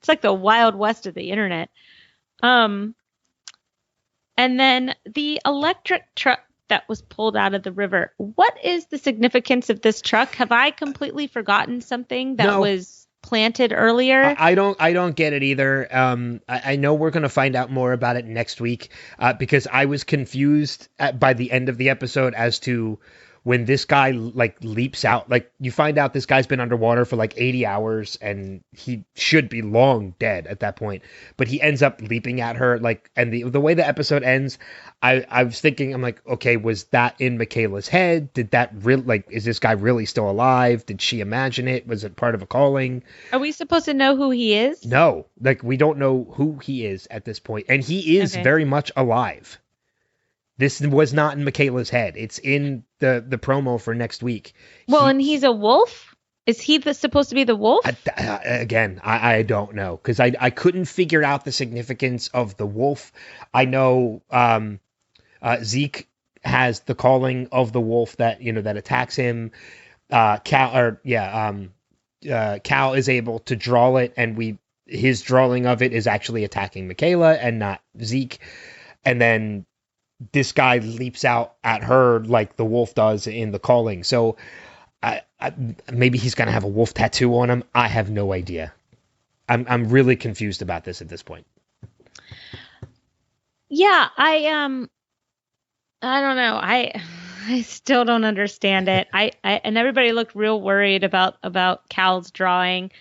it's like the Wild West of the internet. And then the electric truck that was pulled out of the river. What is the significance of this truck? Have I completely forgotten something that was planted earlier? I don't get it either. I know we're going to find out more about it next week because I was confused by the end of the episode as to when this guy leaps out. Like, you find out this guy's been underwater for 80 hours and he should be long dead at that point, but he ends up leaping at her. And the way the episode ends, I was thinking, I'm like, okay, was that in Michaela's head? Did that really, is this guy really still alive? Did she imagine it? Was it part of a calling? Are we supposed to know who he is? No, we don't know who he is at this point, and he is very much alive. This was not in Michaela's head. It's in the promo for next week. Well, and he's a wolf? Is he supposed to be the wolf? Again, I don't know, because I couldn't figure out the significance of the wolf. I know Zeke has the calling of the wolf that attacks him. Cal is able to draw it, and his drawing of it is actually attacking Michaela and not Zeke. And then this guy leaps out at her like the wolf does in the calling. So maybe he's going to have a wolf tattoo on him. I have no idea. I'm really confused about this at this point. Yeah, I don't know. I still don't understand it. And everybody looked real worried about Cal's drawing.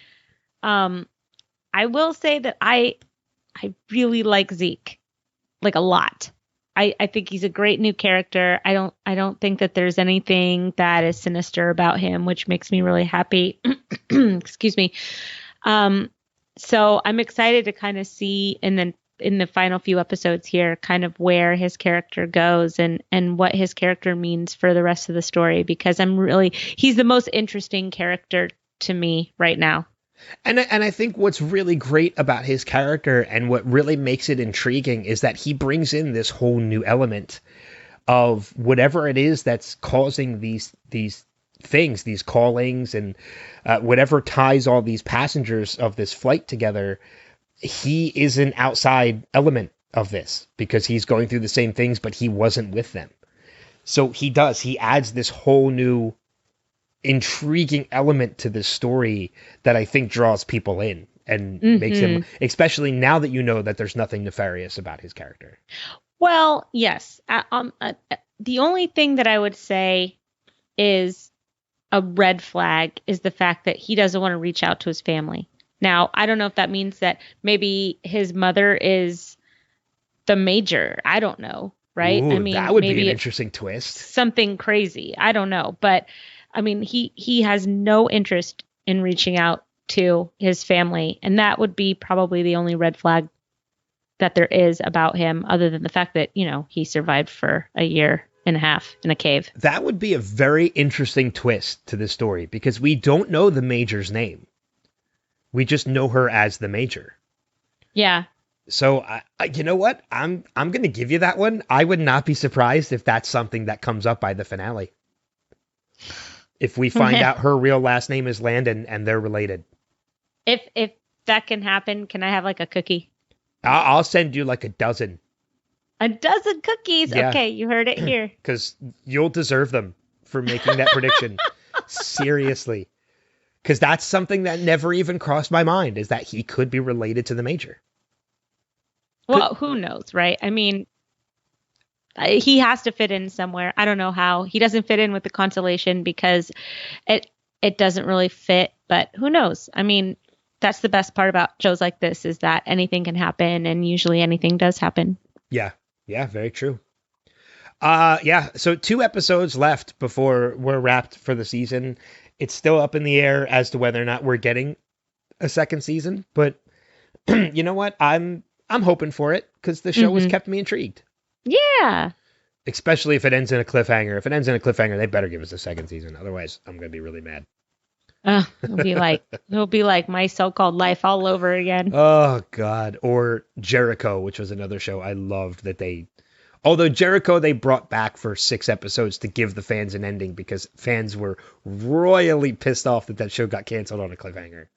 I will say that I really like Zeke, a lot. I think he's a great new character. I don't think that there's anything that is sinister about him, which makes me really happy. Excuse me. So I'm excited to kind of see, and then in the final few episodes here, kind of where his character goes and what his character means for the rest of the story, because he's the most interesting character to me right now. And I think what's really great about his character and what really makes it intriguing is that he brings in this whole new element of whatever it is that's causing these things, these callings, and whatever ties all these passengers of this flight together. He is an outside element of this because he's going through the same things, but he wasn't with them. So he adds this whole new intriguing element to this story that I think draws people in and makes him, especially now that you know that there's nothing nefarious about his character. Well, yes. The only thing that I would say is a red flag is the fact that he doesn't want to reach out to his family. Now, I don't know if that means that maybe his mother is the major. I don't know, right? Ooh, I mean, that would maybe be an interesting twist. Something crazy. I don't know. But I mean, he has no interest in reaching out to his family. And that would be probably the only red flag that there is about him, other than the fact that, he survived for a year and a half in a cave. That would be a very interesting twist to this story because we don't know the major's name. We just know her as the major. Yeah. So, you know what? I'm going to give you that one. I would not be surprised if that's something that comes up by the finale. If we find out her real last name is Landon and they're related. If that can happen, can I have like a cookie? I'll send you like a dozen. A dozen cookies? Yeah. Okay, you heard it here. Because you'll deserve them for making that prediction. Seriously. Because that's something that never even crossed my mind, is that he could be related to the major. Well, who knows, right? I mean, he has to fit in somewhere. I don't know how. He doesn't fit in with the constellation because it doesn't really fit, but who knows? I mean, that's the best part about shows like this is that anything can happen, and usually anything does happen. Yeah, very true. So 2 episodes left before we're wrapped for the season. It's still up in the air as to whether or not we're getting a second season, but you know what? I'm hoping for it because the show has kept me intrigued. Yeah. Especially if it ends in a cliffhanger. If it ends in a cliffhanger, they better give us a second season. Otherwise, I'm going to be really mad. It'll be like My So-Called Life all over again. Oh, God. Or Jericho, which was another show I loved although Jericho, they brought back for 6 episodes to give the fans an ending because fans were royally pissed off that show got canceled on a cliffhanger.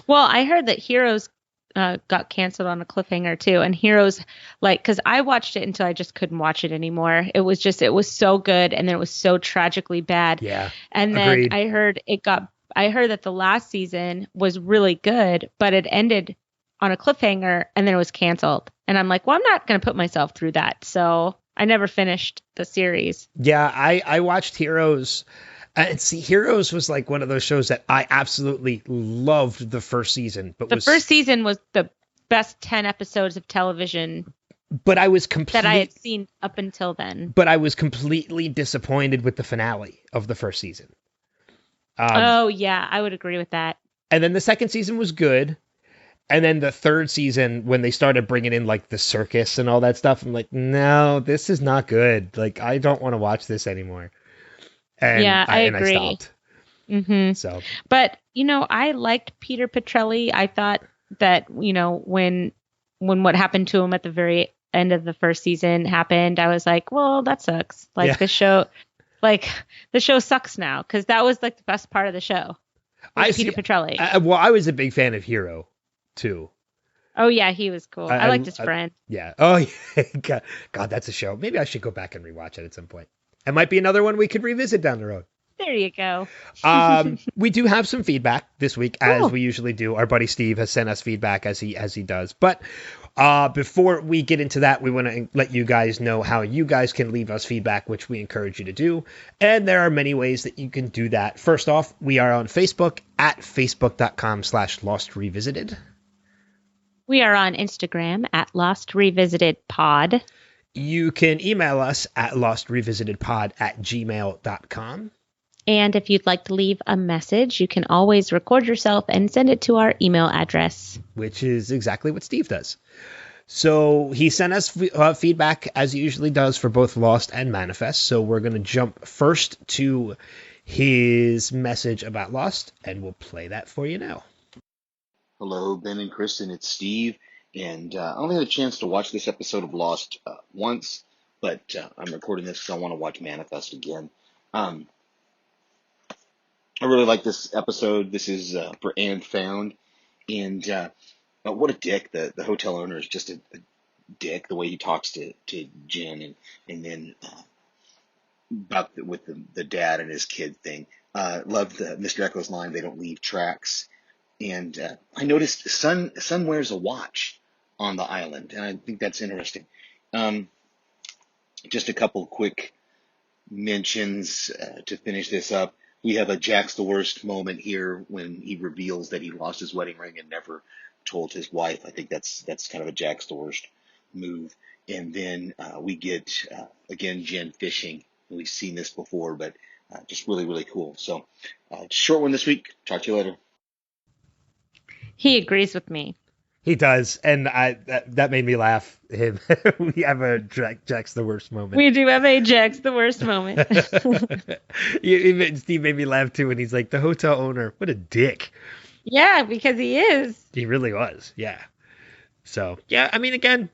Well, I heard that Heroes got canceled on a cliffhanger too, and Heroes, because I watched it until I just couldn't watch it anymore. It was so good, and then it was so tragically bad. Yeah, and then agreed. I heard that the last season was really good, but it ended on a cliffhanger, and then it was canceled. And I'm like, well, I'm not going to put myself through that, so I never finished the series. Yeah, I watched Heroes. And see, Heroes was like one of those shows that I absolutely loved the first season. But the first season was the best 10 episodes of television that I had seen up until then. But I was completely disappointed with the finale of the first season. Yeah, I would agree with that. And then the second season was good. And then the third season, when they started bringing in like the circus and all that stuff, I'm like, no, this is not good. Like, I don't want to watch this anymore. And I agree. And I stopped. Mm-hmm. So, but I liked Peter Petrelli. I thought that when what happened to him at the very end of the first season happened, I was like, well, that sucks. The show sucks now, because that was like the best part of the show. Peter Petrelli. I was a big fan of Hero too. Oh yeah, he was cool. I liked his friend. Yeah. Oh yeah. God, that's a show. Maybe I should go back and rewatch it at some point. It might be another one we could revisit down the road. There you go. We do have some feedback this week, as we usually do. Our buddy Steve has sent us feedback as he does. But before we get into that, we want to let you guys know how you guys can leave us feedback, which we encourage you to do. And there are many ways that you can do that. First off, we are on Facebook at facebook.com/Lost Revisited. We are on Instagram at Lost Revisited Pod. You can email us at lostrevisited.pod@gmail.com. And if you'd like to leave a message, you can always record yourself and send it to our email address, which is exactly what Steve does. So he sent us feedback, as he usually does, for both Lost and Manifest. So we're going to jump first to his message about Lost, and we'll play that for you now. Hello, Ben and Kristen. It's Steve, and I only had a chance to watch this episode of Lost once, but I'm recording this because I want to watch Manifest again. I really like this episode. This is for And Found, and what a dick. The hotel owner is just a dick, the way he talks to Jen, and then about with the dad and his kid thing. Loved Mr. Echo's line, they don't leave tracks. And I noticed Sun wears a watch on the island, and I think that's interesting. Just a couple quick mentions to finish this up. We have a Jack's the worst moment here when he reveals that he lost his wedding ring and never told his wife. I think that's kind of a Jack's the worst move. And then we get, again, Jen fishing. We've seen this before, but just really, really cool. So short one this week. Talk to you later. He agrees with me. He does, and that made me laugh. Him, we have a Jack's the worst moment. We do have a Jack's the worst moment. Steve made me laugh too when he's like, the hotel owner, what a dick. Yeah, because he is. He really was, yeah. So, yeah, I mean, again,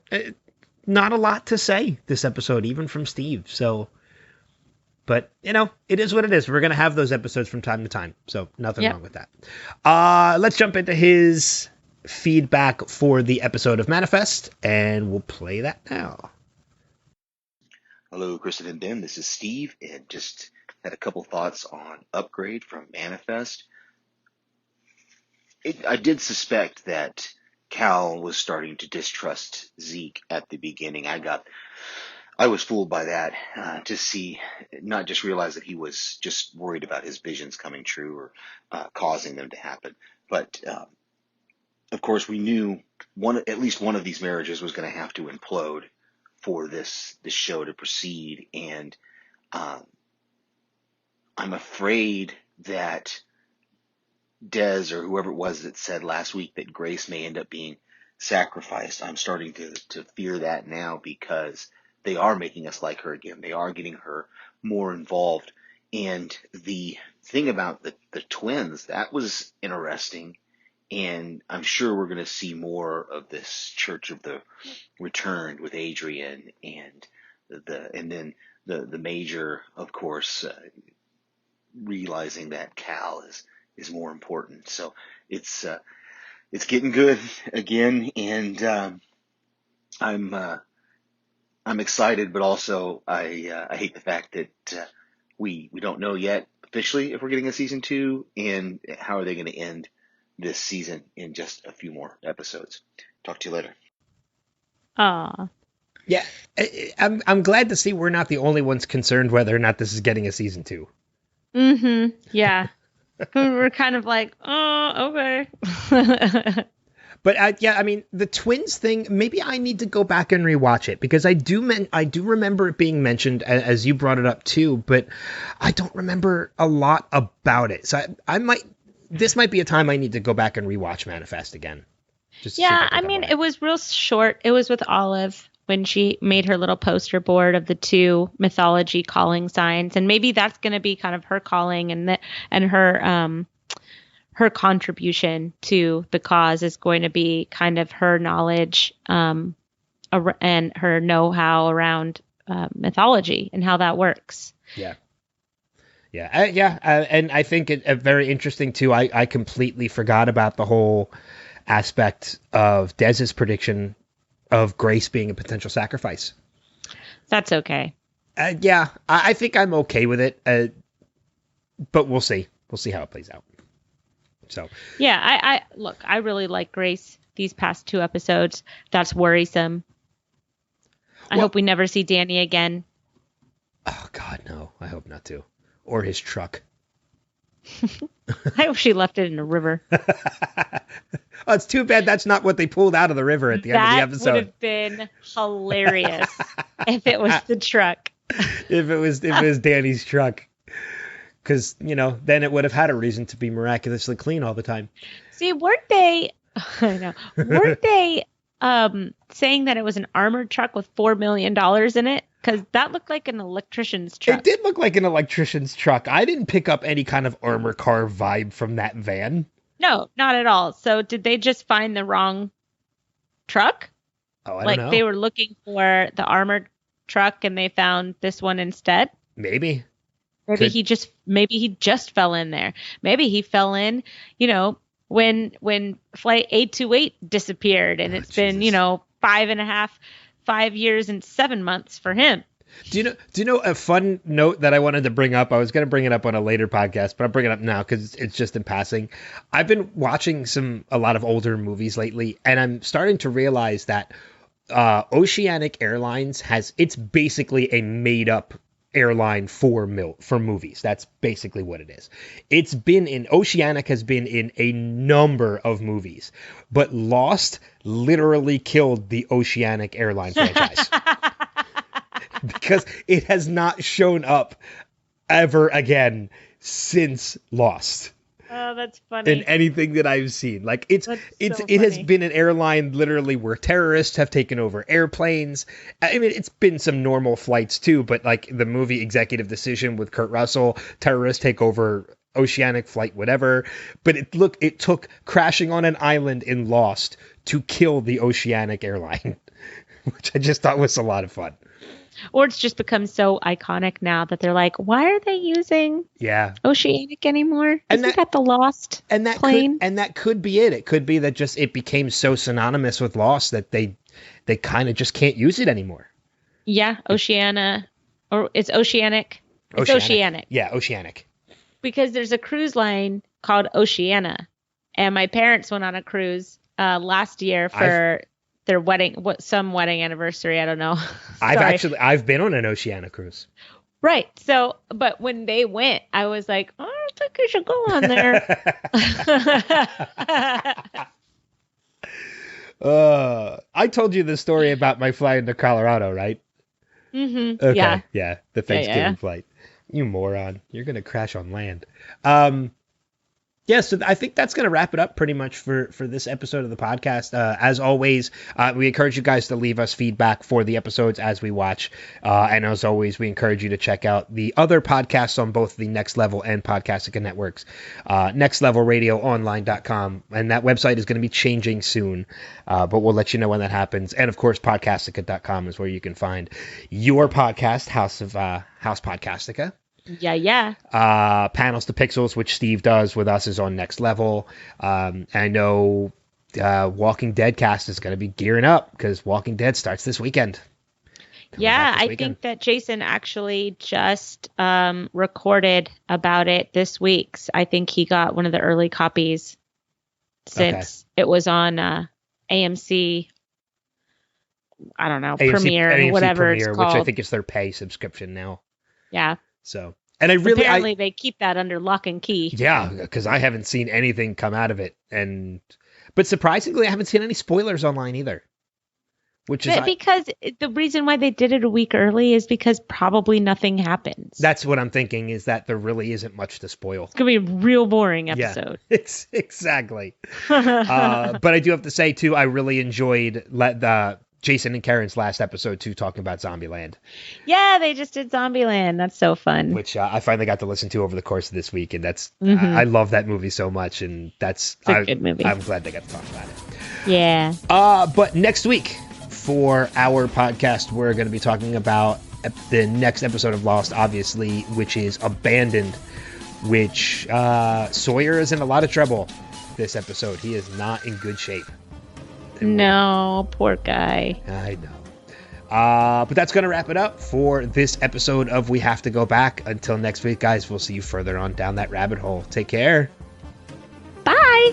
not a lot to say this episode, even from Steve. So, but, you know, it is what it is. We're going to have those episodes from time to time. So, nothing wrong with that. Let's jump into his feedback for the episode of Manifest, and we'll play that now. Hello, Kristen and Ben. This is Steve, and just had a couple thoughts on Upgrade from Manifest. I did suspect that Cal was starting to distrust Zeke at the beginning. I was fooled by that, to see, not just realize that he was just worried about his visions coming true or causing them to happen, but of course we knew at least one of these marriages was going to have to implode for this show to proceed, and I'm afraid that Des or whoever it was that said last week that Grace may end up being sacrificed. I'm starting to fear that now, because they are making us like her again. They are getting her more involved. And the thing about the twins, that was interesting. And I'm sure we're going to see more of this Church of the Returned with Adrian and then the Major, of course, realizing that Cal is more important. So it's getting good again, and I'm excited, but also I hate the fact that we don't know yet officially if we're getting a season 2, and how are they going to end this season in just a few more episodes. Talk to you later. Aw. Yeah, I'm glad to see we're not the only ones concerned whether or not this is getting a season 2. Mm-hmm. Yeah. We're kind of like, oh, okay. But yeah, I mean, the twins thing, maybe I need to go back and rewatch it, because I do remember it being mentioned, as you brought it up too, but I don't remember a lot about it. So this might be a time I need to go back and rewatch Manifest again. Yeah, I mean, it was real short. It was with Olive when she made her little poster board of the 2 mythology calling signs, and maybe that's going to be kind of her calling, and her contribution to the cause is going to be kind of her knowledge and her know-how around mythology and how that works. Yeah. Yeah. And I think it very interesting too. I completely forgot about the whole aspect of Dez's prediction of Grace being a potential sacrifice. That's okay. Yeah, I think I'm okay with it. But we'll see. We'll see how it plays out. So yeah, I really like Grace these past 2 episodes. That's worrisome. I hope we never see Danny again. Oh God, no! I hope not too. Or his truck. I hope she left it in a river. Oh, it's too bad that's not what they pulled out of the river at the end of the episode. That would have been hilarious if it was the truck. If it was Danny's truck. Because, then it would have had a reason to be miraculously clean all the time. See, weren't they saying that it was an armored truck with $4 million in it? Because that looked like an electrician's truck. It did look like an electrician's truck. I didn't pick up any kind of armor car vibe from that van. No, not at all. So did they just find the wrong truck? Oh, I don't know. They were looking for the armored truck and they found this one instead? Maybe. Maybe he just fell in there. Maybe he fell in, when flight 828 disappeared and it's been, 5 years and 7 months for him. Do you know a fun note that I wanted to bring up? I was going to bring it up on a later podcast, but I'll bring it up now because it's just in passing. I've been watching a lot of older movies lately, and I'm starting to realize that Oceanic Airlines it's basically a made up airline for movies. That's basically what it is. Oceanic has been in a number of movies, but Lost literally killed the Oceanic Airline franchise because it has not shown up ever again since Lost. Oh, that's funny. In anything that I've seen. Like it has been an airline literally where terrorists have taken over airplanes. I mean, it's been some normal flights too, but like the movie Executive Decision with Kurt Russell, terrorists take over Oceanic flight, whatever. But it took crashing on an island in Lost to kill the Oceanic airline, which I just thought was a lot of fun. Or it's just become so iconic now that they're like, why are they using Oceanic anymore? Isn't that the Lost plane? That could be it. It could be that just it became so synonymous with Lost that they kind of just can't use it anymore. Yeah, Oceana. Or it's Oceanic. It's Oceanic. Yeah, Oceanic. Because there's a cruise line called Oceana. And my parents went on a cruise last year for... their some wedding anniversary. I don't know. I've been on an Oceania cruise. Right. So, but when they went, I was like, oh, I think I should go on there. I told you the story about my flight into Colorado, right? Mm-hmm. Okay. Yeah. The Thanksgiving flight. You moron. You're going to crash on land. So I think that's going to wrap it up pretty much for this episode of the podcast. As always, we encourage you guys to leave us feedback for the episodes as we watch. And as always, we encourage you to check out the other podcasts on both the Next Level and Podcastica networks, nextlevelradioonline.com. And that website is going to be changing soon, but we'll let you know when that happens. And of course, podcastica.com is where you can find your podcast, House Podcastica. Yeah. Panels to Pixels, which Steve does with us, is on Next Level. I know Walking Dead cast is going to be gearing up because Walking Dead starts this weekend. I think that Jason actually just recorded about it this week. I think he got one of the early copies since it was on AMC. I don't know, Premiere, whatever Premiere, it's called. Which I think is their pay subscription now. Yeah. So, and apparently they keep that under lock and key. Yeah, because I haven't seen anything come out of it, but surprisingly, I haven't seen any spoilers online either. Because the reason why they did it a week early is because probably nothing happens. That's what I'm thinking, is that there really isn't much to spoil. It's gonna be a real boring episode. Yeah, exactly. But I do have to say too, I really enjoyed the Jason and Karen's last episode too, talking about Zombieland. Yeah, they just did Zombieland. That's so fun. Which I finally got to listen to over the course of this week, and that's I love that movie so much, and it's a good movie. I'm glad they got to talk about it. Yeah. But next week for our podcast, we're going to be talking about the next episode of Lost, obviously, which is Abandoned. Which Sawyer is in a lot of trouble this episode. He is not in good shape. No, poor guy. I know. But that's going to wrap it up for this episode of We Have to Go Back. Until next week, guys, we'll see you further on down that rabbit hole. Take care. Bye.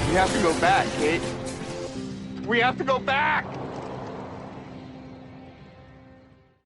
We have to go back, Kate. We have to go back!